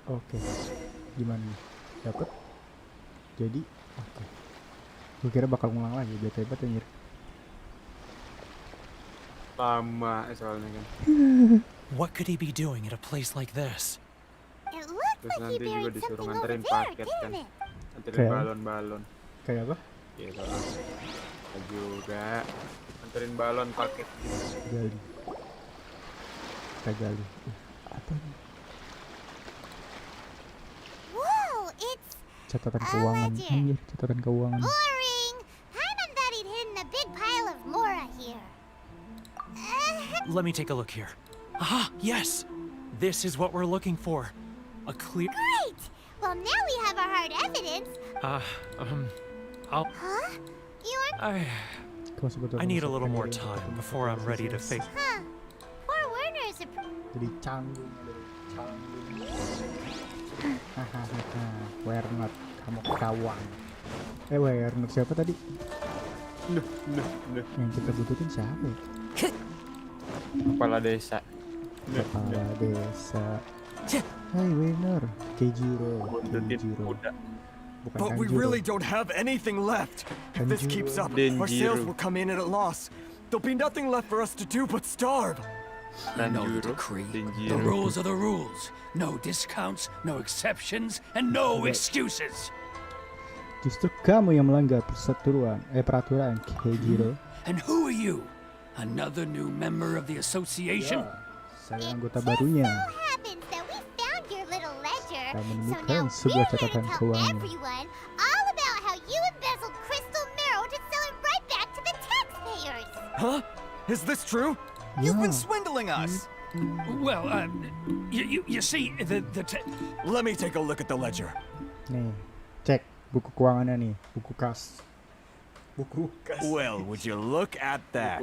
Oke. Gimana nih? Dapat? Jadi, oke. Gue kira bakal ngulang lagi, biar hebat anjir. Lama soalnya kan. What could he be doing at a place like this? It looks Terus like he nanti juga buried disuruh something over nganterin there, paket kan. didn't it? Nganterin Kayak- balon-balon. Kayak apa? Gitu lah. Kita juga nganterin balon paket. Gali. Kita gali. Apa nih? Whoa, it's Catatan keuangan. ledger. Anjir, catatan keuangan. boring! Paimon thought he'd hidden a big pile of Mora here. Let me take a look here. Ah, yes! This is what we're looking for. A clear... Great! Well, now we have our hard evidence. I'll... Huh? You're... Kau sebetulnya I need a masuk little more ke time dalam before I'm ready to face... Huh. Poor Werner's a... Jadi canggung. Lawang. Werner siapa tadi? Yang kita butuhin siapa? Kepala desa. Kepala desa. Hai Werner, Keijiro. But we really don't have anything left. If this keeps up, our sales will come in at a loss. There'll be nothing left for us to do but starve. I know the decree. The rules are the rules. No discounts, no exceptions, and no excuses. Justru kamu yang melanggar peraturan, Keijiro. And who are you? Another new member of the association? Saya anggota barunya. Kita menemukan sebuah catatan keuangan. Everyone all about how you embezzled crystal marrow to sell it right back to the taxpayers. Huh? Is this true? You've been swindling us. Well, you see, Let me take a look at the ledger. Nih, cek buku keuangannya nih, buku kas. Well, would you look at that?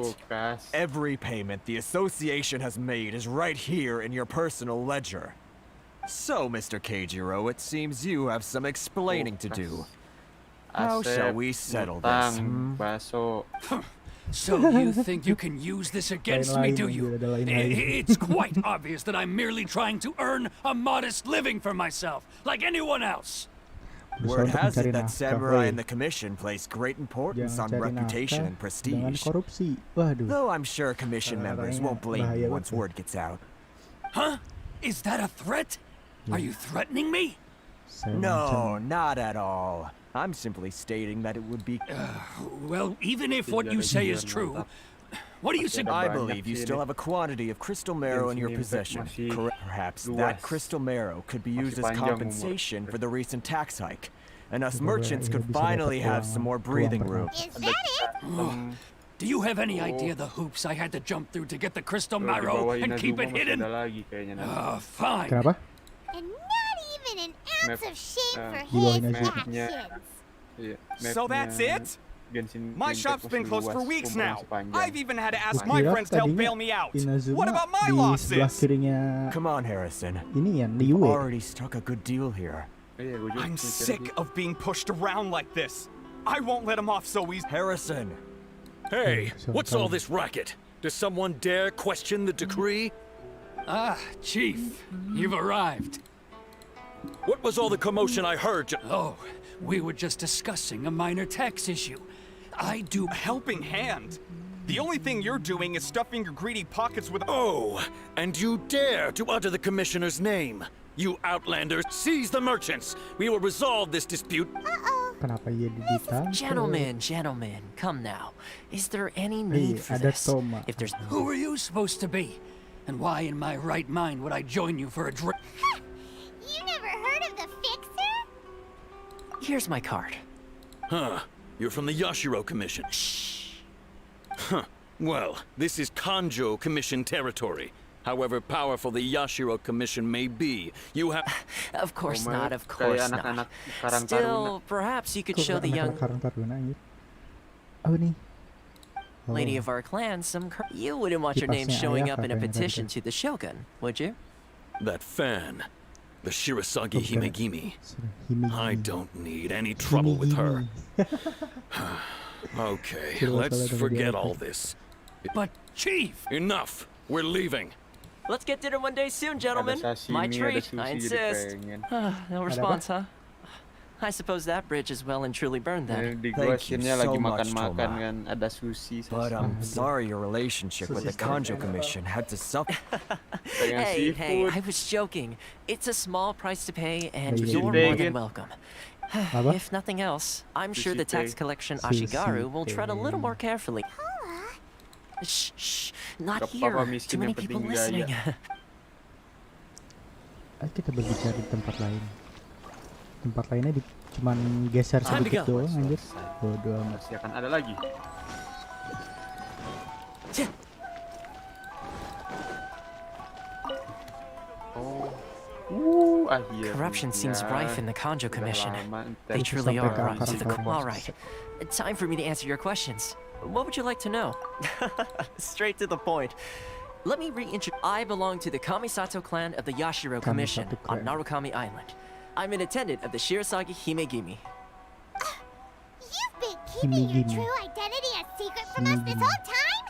Every payment the association has made is right here in your personal ledger. So, Mr. Keijiro, it seems you have some explaining to do. How shall we settle this? So you think you can use this against me, do you? It's quite obvious that I'm merely trying to earn a modest living for myself, like anyone else. Word has it that samurai and the commission place great importance on reputation and prestige. Though I'm sure commission members won't blame you once word gets out. Huh? Is that a threat? Are you threatening me? No, not at all. I'm simply stating that it would be... well, even if what you say is true, what do you suggest? I believe you still have a quantity of crystal marrow in your possession. Perhaps that crystal marrow could be used as compensation for the recent tax hike, and us merchants could finally have some more breathing room. Is that it? Do you have any idea the hoops I had to jump through to get the crystal marrow and keep it hidden? Fine. And not even an ounce of shame for his actions. So that's it? My shop's been closed for weeks now. I've even had to ask my friends to help bail me out. What about my losses? Come on, Harrison. You've already struck a good deal here. I'm sick of being pushed around like this. I won't let him off so easy. Harrison. Hey, what's all this racket? Does someone dare question the decree? Ah, Chief, you've arrived. What was all the commotion I heard? Oh, we were just discussing a minor tax issue. I do a helping hand. The only thing you're doing is stuffing your greedy pockets with... Oh, and you dare to utter the commissioner's name. You outlanders, seize the merchants. We will resolve this dispute. Gentlemen, come now. Is there any need for this? If there's... Who are you supposed to be? And why in my right mind would I join you for a drink? You never heard of the Fixer? Here's my card. Huh. You're from the Yashiro Commission. Shh. Huh. Well, this is Kanjo Commission territory. However powerful the Yashiro Commission may be, you have... Of course not, of course not. Still, perhaps you could show the young... lady of our clan some... You wouldn't want your name showing up in a petition to the Shogun, would you? That fan, the Shirasagi Himegimi. I don't need any trouble with her. Okay, let's forget all this. But, Chief! Enough! We're leaving. Let's get dinner one day soon, gentlemen. My treat, I insist. No response, huh? I suppose that bridge is well and truly burned then. Thank you so much, Toma. But I'm sorry your relationship with the Kanjo Commission had to suffer. Hey, I was joking. It's a small price to pay, and you're more than welcome. If nothing else, I'm sure the tax collection Ashigaru will tread a little more carefully. Shh, not here. Too many people listening. Ayo kita berbicara di tempat lain. Tempat lainnya cuman geser sedikit doang anjir. Bodoh amat. Masih akan ada lagi. Corruption seems rife in the Kanjo Commission. They truly are rotten to the core. All right, time for me to answer your questions. What would you like to know? Straight to the point. Let me reintroduce. I belong to the Kamisato clan of the Yashiro Commission on Narukami Island. I'm an attendant of the Shirasagi Himegimi. keeping your true identity a secret from us this whole time?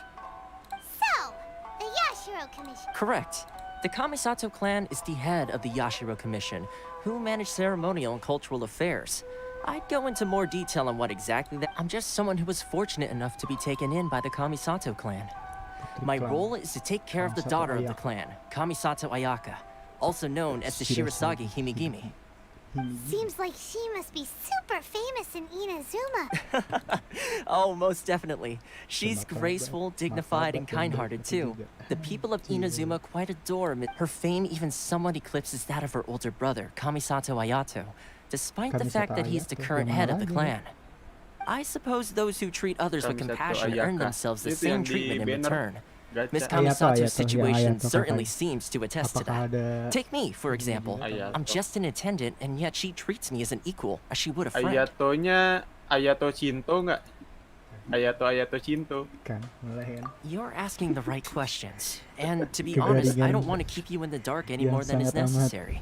So, the Yashiro Commission. Correct. The Kamisato clan is the head of the Yashiro Commission, who manage ceremonial and cultural affairs. I'd go into more detail on what exactly that. I'm just someone who was fortunate enough to be taken in by the Kamisato clan. My role is to take care of the daughter of the clan, Kamisato Ayaka, also known as the Shirasagi Himigimi. Seems like she must be super famous in Inazuma. Oh, most definitely. She's graceful, dignified, and kind-hearted too. The people of Inazuma quite adore her. Her fame even somewhat eclipses that of her older brother, Kamisato Ayato, despite the fact that he's the current head of the clan. I suppose those who treat others with compassion earn themselves the same treatment in return. Miss Kamisato's situation certainly seems to attest to that. Take me, for example. I'm just an attendant, and yet she treats me as an equal, as she would a friend. Ayatonya Ayato Shinto nggak? Ayato Shinto. You're asking the right questions. And to be honest, I don't want to keep you in the dark any more than is necessary.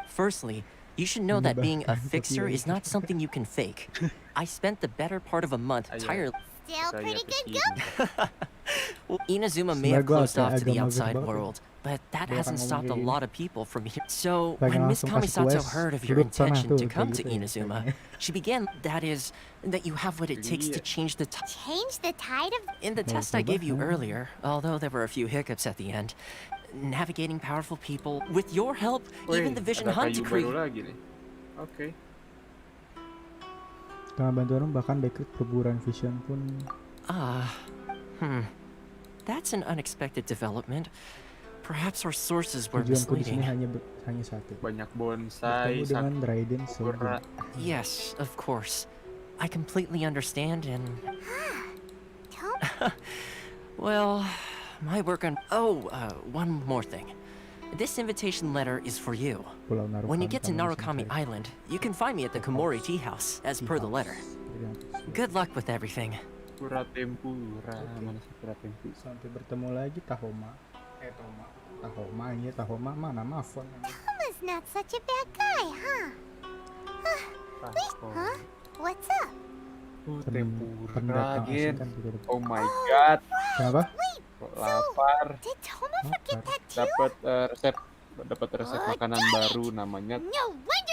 Firstly, you should know that being a fixer is not something you can fake. I spent the better part of a month tirelessly. Still pretty good go. Well, Inazuma may have closed off to the outside world, but that hasn't stopped a lot of people from here. So, when Miss Kamisato heard of your intention to come to Inazuma, she began, that is, that you have what it takes to change the tide. Change the tide of... In the test I gave you earlier, although there were a few hiccups at the end, navigating powerful people, with your help, even the Vision Hunt decree. Okay. Dengan bantuan bahkan dekrit perburuan Vision pun. That's an unexpected development. Perhaps our sources were Tujuanku di sini misleading. hanya satu. Banyak bonsai. Bertemu dengan Raiden Shogun. Yes, of course. I completely understand and... Well, my work on... Oh, one more thing. This invitation letter is for you. When you get to Narukami Island, you can find me at the Komori Tea House, as per the letter. Good luck with everything. Pura tempura. Mana sih pura tempura? Sampai bertemu lagi Tahoma. Tahoma mana Mafon. Toma's not such a bad guy, huh? Wait, huh? What's up? Tempura again. Oh my god. Kenapa? Lapar. Did Toma forget that too? Dapat resep makanan baru namanya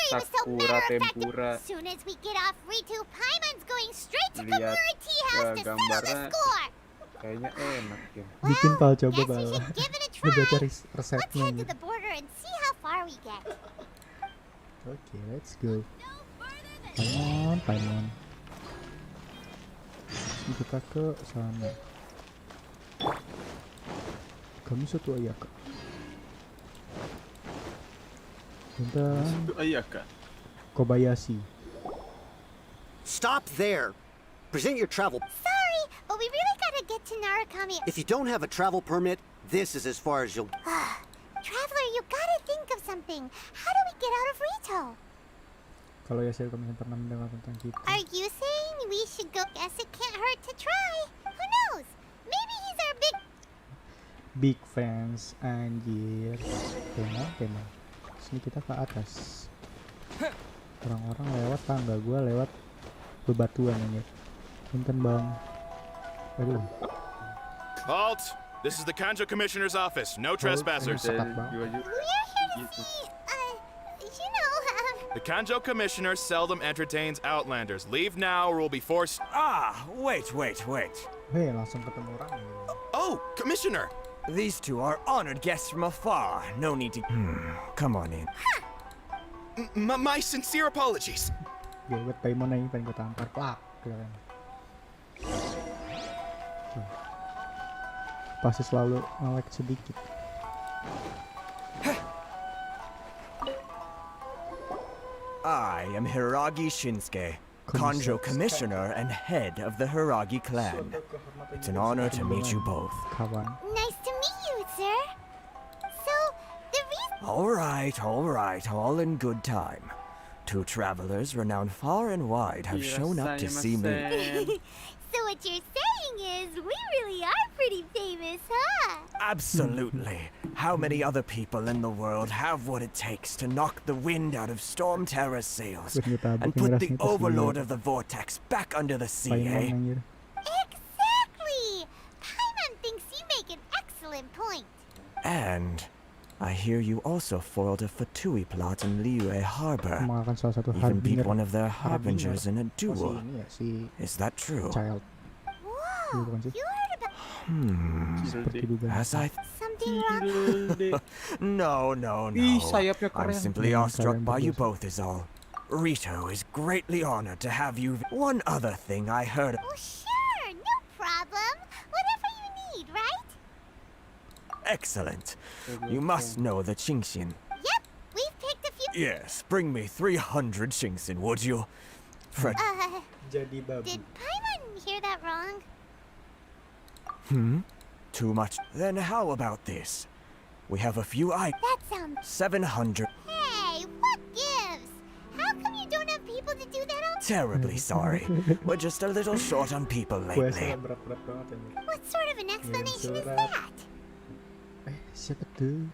Sakura Tempura. As soon as we get off Ritu, Paimon's going straight to Komori Tea House to settle the score. Kayaknya enak ya. Bikin pal coba bal. Udah cari resepnya. Let's head to the border and see how far we get. Okay, let's go. Paimon. Kita ke sana. Kami satu Ayaka. Satu Ayaka. Kobayashi. Stop there. Present your travel. Sorry, but we really gotta get to Narukami. If you don't have a travel permit, this is as far as you'll... Traveler, you gotta think of something. How do we get out of Rito? Kalau ya saya kami pernah mendengar tentang kita. Are you saying we should go? Guess it can't hurt to try. Who knows? Maybe he's our big fans, anjir. Tema. Sini kita ke atas. Orang-orang lewat tangga, gua lewat bebatuan ini. Punten bang. Aduh. Halt! This is the Kanjo Commissioner's office. No trespassers. We're here to see, The Kanjo Commissioner seldom entertains outlanders. Leave now or we'll be forced... Wait. Hey, langsung ketemu orang. Oh, Commissioner! These two are honored guests from afar. No need to... Come on in. My sincere apologies. Gue buat Paimon aja pengen gue tampar. Plak. Keren. Pasti selalu ngelek sedikit. I am Hiragi Shinsuke, Kanjo Commissioner and head of the Hiragi clan. It's an honor to meet you both. Nice to meet you, sir. So, the reason... All in good time. Two travelers renowned far and wide have shown up to see me. So what you're saying is, we really are pretty famous, huh? Absolutely. How many other people in the world have what it takes to knock the wind out of Storm Terror's sails and put the overlord of the vortex back under the sea, eh? Exactly! Paimon thinks you make an excellent point. And I hear you also foiled a Fatui plot in Liyue Harbor. Even beat one of their harbingers in a duel. Is that true? Whoa, you heard about As I something wrong? No. I'm simply awestruck by you both is all. Rito is greatly honored to have you. One other thing I heard. Oh, sure, no problem. Whatever you need, right? Excellent. You must know the Qingxin. Yep, we've picked a few. Yes, bring me 300 Qingxin, would you? Did Paimon hear that wrong? Too much. Then how about this? We have a few That sounds 700. Hey, what gives? How come you don't have people to do that all? Terribly sorry. We're just a little short on people lately. What sort of an explanation is that? Siapa tuh?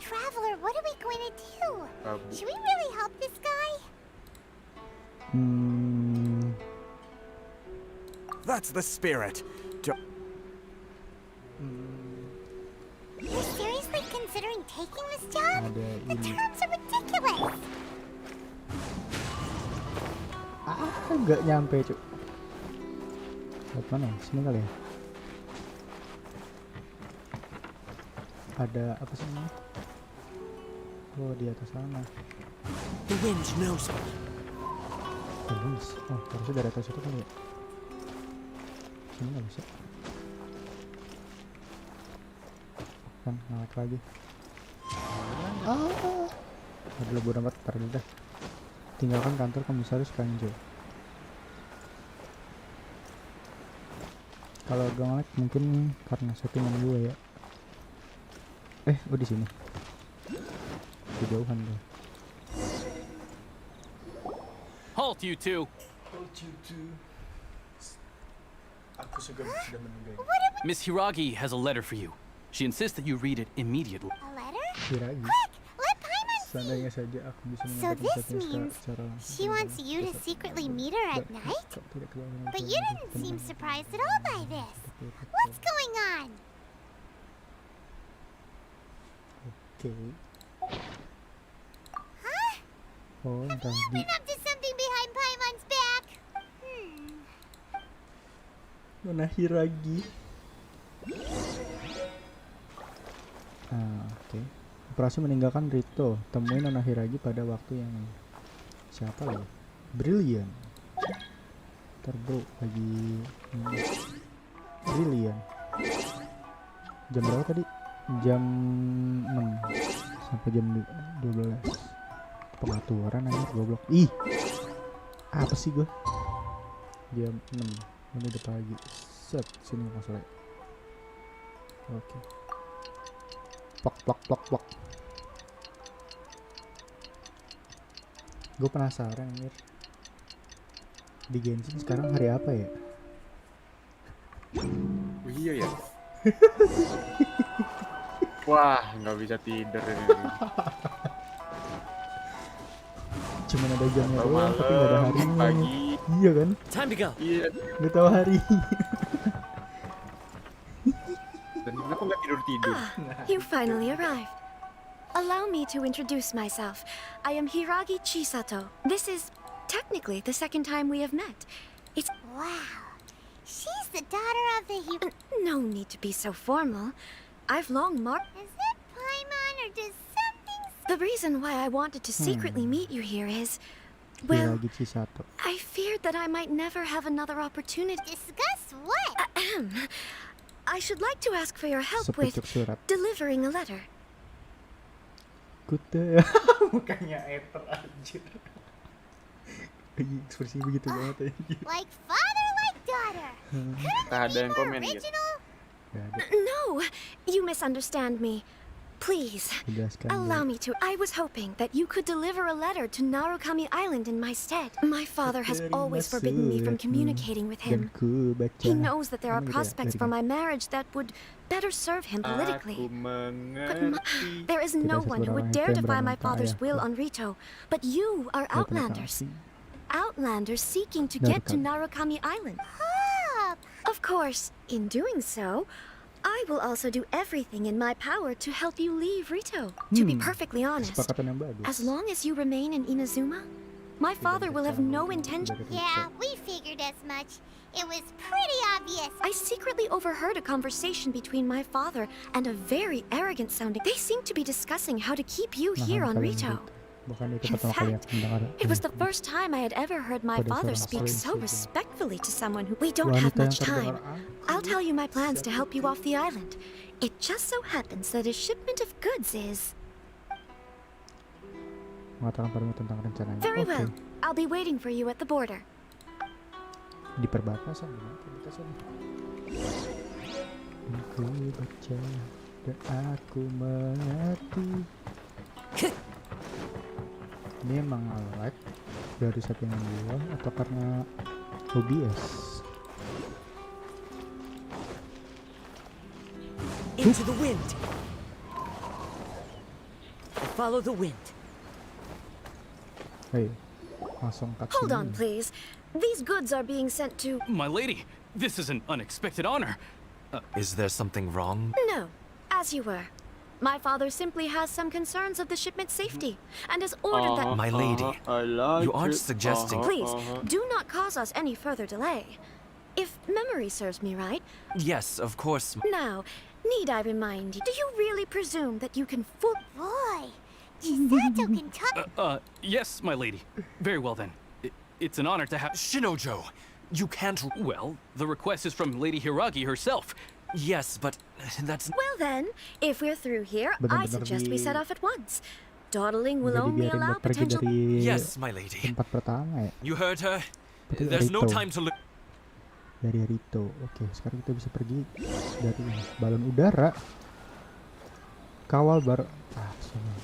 Traveler, what are we going to do? Should we really help this guy? That's the spirit. You're seriously considering taking this job? The terms are ridiculous. Nggak nyampe, Cuk. Lihat mana? Sini kali ya. Ada apa sih namanya? Oh, di atas sana. The wind knows me. Oh, harusnya dari atas itu kali ya. Sini nggak bisa. Kan ngelak lagi. Aduh, bodo amat, ntar dulu dah. Tinggalkan kantor komisaris Kanjo. Kalau agak ngelak mungkin karena settingan gue ya. Oh di sini. Kejauhan tuh. Halt, you two. Aku sudah menunggu. Miss Hiragi has a letter for you. She insists that you read it immediately. A letter? Hiragi. Quick, let Paimon see. Seandainya saja aku bisa So this means she wants you to secretly meet her at night? But you didn't seem surprised at all by this. What's going on? Huh? Oh, Have you been up to something behind Paimon's back? Mana Hiragi? Oke. Operasi meninggalkan Rito. Temui Nona Hiragi pada waktu yang siapa lagi? Brilliant. Bro lagi Brilliant. Jam berapa tadi? Jam 6 sampai jam 12. Pengaturan aja goblok. Ih. Apa sih gua? Jam 6. Ini udah pagi. Set, sini masalah. Oke. Plok. Gue penasaran anjir. Di Genshin sekarang hari apa ya? Oh, iya ya. Wah, nggak bisa tidur ini. Cuman ada jamnya doang, tapi nggak ada harinya. Pagi. Iya kan? Time to go. Iya. Nggak tahu hari. Dan kenapa nggak tidur? You finally arrived. Allow me to introduce myself. I am Hiragi Chisato. This is technically the second time we have met. It's wow. She's the daughter of the no need to be so formal. I've long marked. Is it Paimon or does something? The reason why I wanted to secretly meet you here is, well, I feared that I might never have another opportunity. Discuss what? I should like to ask for your help with delivering a letter. Kuda. Mukanya eter anjir. Ekspresi begitu banget anjir. Like father, like daughter. Tak ada yang komen gitu. No, you misunderstand me. Please, allow me to. I was hoping that you could deliver a letter to Narukami Island in my stead. My father has always forbidden me from communicating with him. He knows that there are prospects for my marriage that would better serve him politically. But there is no one who would dare defy my father's will on Rito. But you are outlanders. Outlanders seeking to get to Narukami Island. Of course, in doing so, I will also do everything in my power to help you leave Rito. To be perfectly honest, as long as you remain in Inazuma, my father will have no intention. Yeah, we figured as much. It was pretty obvious. I secretly overheard a conversation between my father and a very arrogant sounding. They seem to be discussing how to keep you here on Rito. In fact, it was the first time I had ever heard my father speak so respectfully to someone who... We don't have much time. I'll tell you my plans to help you off the island. It just so happens that a shipment of goods is... Very well. I'll be waiting for you at the border. Di perbatasan, Aku baca dan aku mengerti. Ini emang lag dari settingan gua atau karena OBS? Into the wind. Follow the wind. Hey, langsung cut. Hold on, please. These goods are being sent to... My lady, this is an unexpected honor. Is there something wrong? No, as you were. My father simply has some concerns of the shipment's safety, and has ordered that... My lady, you aren't suggesting... Please, do not cause us any further delay. If memory serves me right... Yes, of course. Now, need I remind you, do you really presume that you can fool... Boy, Chisato can talk... Yes, my lady. Very well then. It's an honor to have... Shinojo, you can't... Well, the request is from Lady Hiragi herself. Yes, but that's... Well then, if we're through here, I suggest we set off at once. Dawdling will only allow potential... Yes, my lady. Tempat pertama ya. You heard her. There's no time to look... Dari Rito. Oke, sekarang kita bisa pergi dari balon udara. Kawal bar... Sini.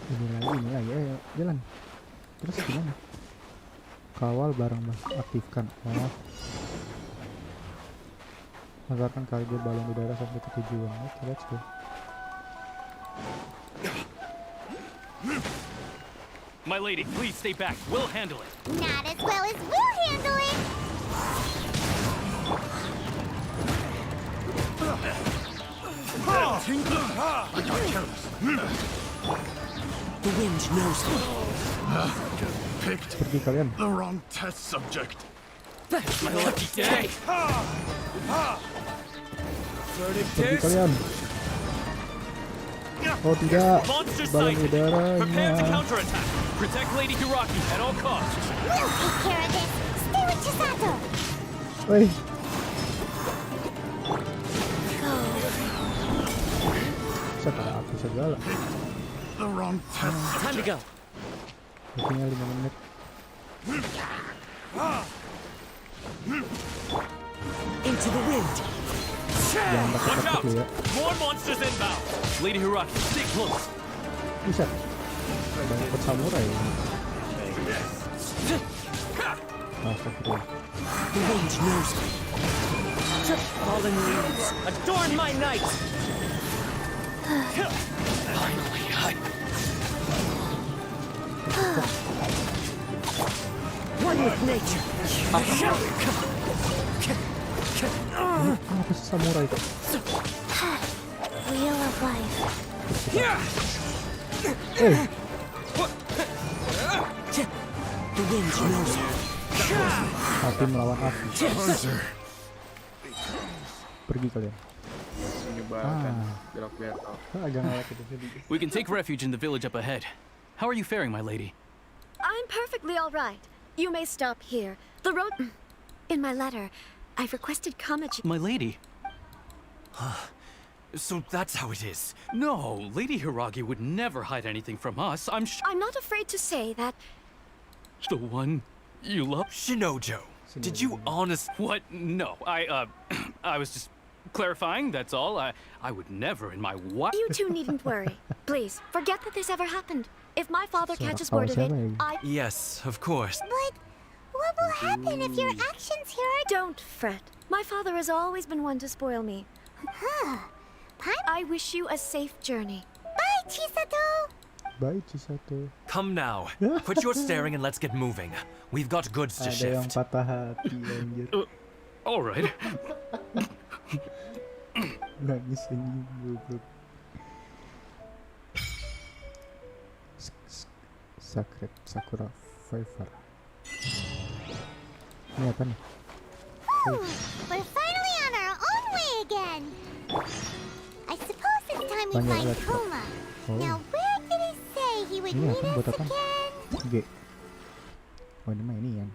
Ini lagi. Ayo, jalan. Terus gimana? Kawal barang aktifkan. Antarkan kargo balon udara sampai ke tujuan. Oke, let's go. My lady, please stay back. We'll handle it. Not as well as we'll handle it. The wind knows me. Picked the wrong test subject. That's my lucky day. Pergi kalian. Oh tidak, balon udaranya. Protect Lady Hiragi at all costs. We'll take care of this. Stay with Chisato. Woi. Setelah aku segala. The wrong test. Time to go. Tinggal 5 menit. Into the wind. Jangan takut dulu ya. More monsters inbound. Lady Hiragi, stay close. Bisa. Banyak samurai ya. Astagfirullah. The wind knows me. Fallen leaves, adorn my night. Finally, One with nature. Apa sih samurai itu? Wheel of life. The wind knows me. Api melawan api. Pergi kalian. Agak ngelak itu. We can take refuge in the village up ahead. How are you faring, my lady? I'm perfectly all right. You may stop here. The road... In my letter, I've requested Kamachi... My lady? So that's how it is. No, Lady Hiragi would never hide anything from us. I'm not afraid to say that... The one you love? Shinojo, did you honest... What? No, I was just Clarifying, that's all. I would never in my what? You two needn't worry. Please, forget that this ever happened. If my father catches word of it, Yes, of course. But what will happen if your actions here are... Don't fret. My father has always been one to spoil me. I wish you a safe journey. Bye, Chisato! Bye, Chisato. Come now. Quit your staring and let's get moving. We've got goods to Ada yang shift. patah hati anjir. All right. Nangis anjing goblok. Sacred Sakura Fever. Ini apa nih? We're finally on our own way again. I suppose it's time we find Toma. Now, where did he say he would meet us again? G. Oh, ini mah ini yang.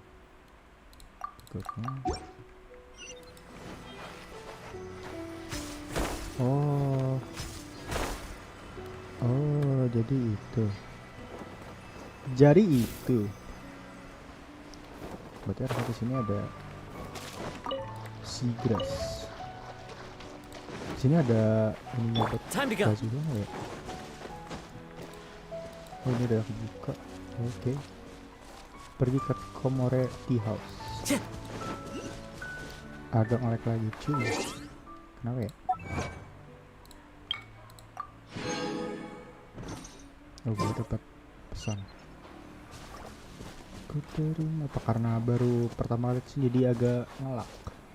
Oh. Oh, jadi itu. Jadi itu. Berarti harus di sini ada seagrass. Di sini ada ininya buat kasih ya. Oh, ini udah kebuka. Oke. Pergi ke Komore Tea House. Agak ngelag lagi cuy. Kenapa ya? Oh, gue dapat pesan. Kuterima apa karena baru pertama kali sih jadi agak ngelak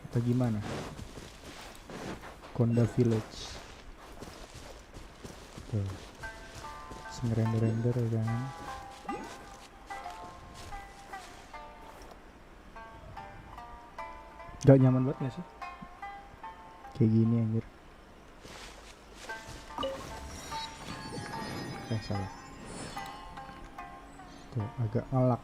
atau gimana? Konda Village. Tuh. Render ya kan. Gak nyaman banget gak sih? Kayak gini anjir. Salah. Tuh agak ngelak.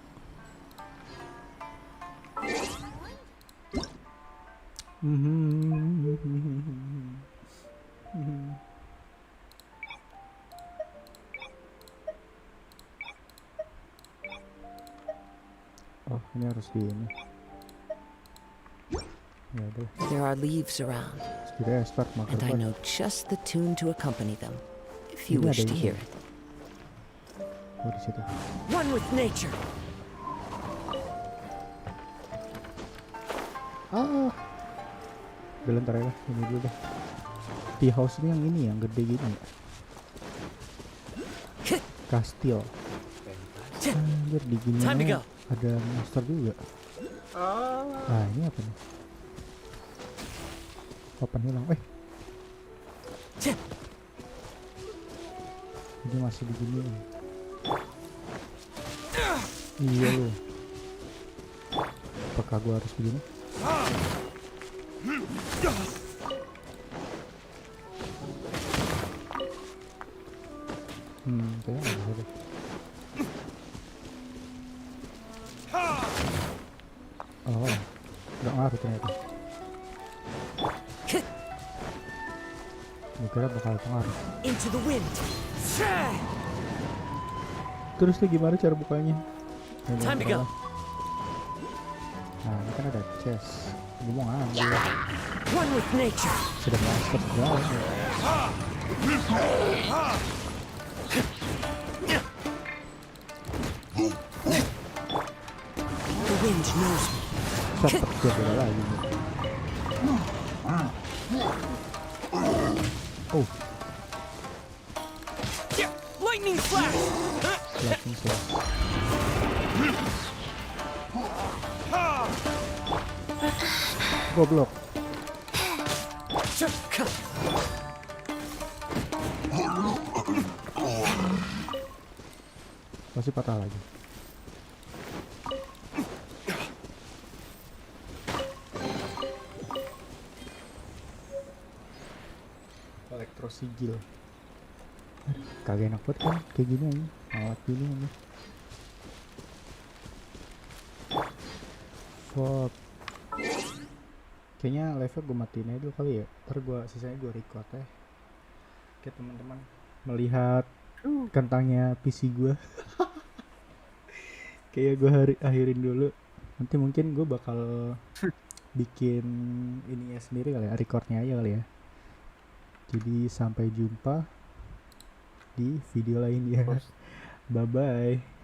Oh, ini harus di ini. Ya udah. There are leaves around, and I know just the tune to accompany them, if you wish to hear it. Oh, di situ. One with nature. Bentar ya, ini dulu deh. Tea house ini yang ini yang gede gini ya. Kastil. Anjir di gini ada monster juga. Ah, ini apa nih? Papan hilang. Ini masih di gini. Iya lu. Apakah gua harus begini? Kayaknya nggak ada. Oh, nggak ngaruh ternyata. Gue kira bakal pengaruh. Into the wind. Terus tuh gimana cara bukanya? Time to go. Nah, ini kan ada chest. Gue mau ngambil. One with nature. Sudah master banget. The wind knows me. Cepet gue bela lagi. Oh. Lightning flash. Lightning flash. Goblok. Masih patah lagi. Elektrosigil. Kagak enak banget kan kayak gini aja. Alat gini aja. Fuck. Kayaknya live gue matiin aja dulu kali ya. Ntar sisanya gue record ya. Oke teman-teman, melihat kentangnya PC gue. Kayak gue akhirin dulu. Nanti mungkin gue bakal bikin ininya sendiri kali ya, recordnya aja kali ya. Jadi sampai jumpa di video lain ya. Bye bye.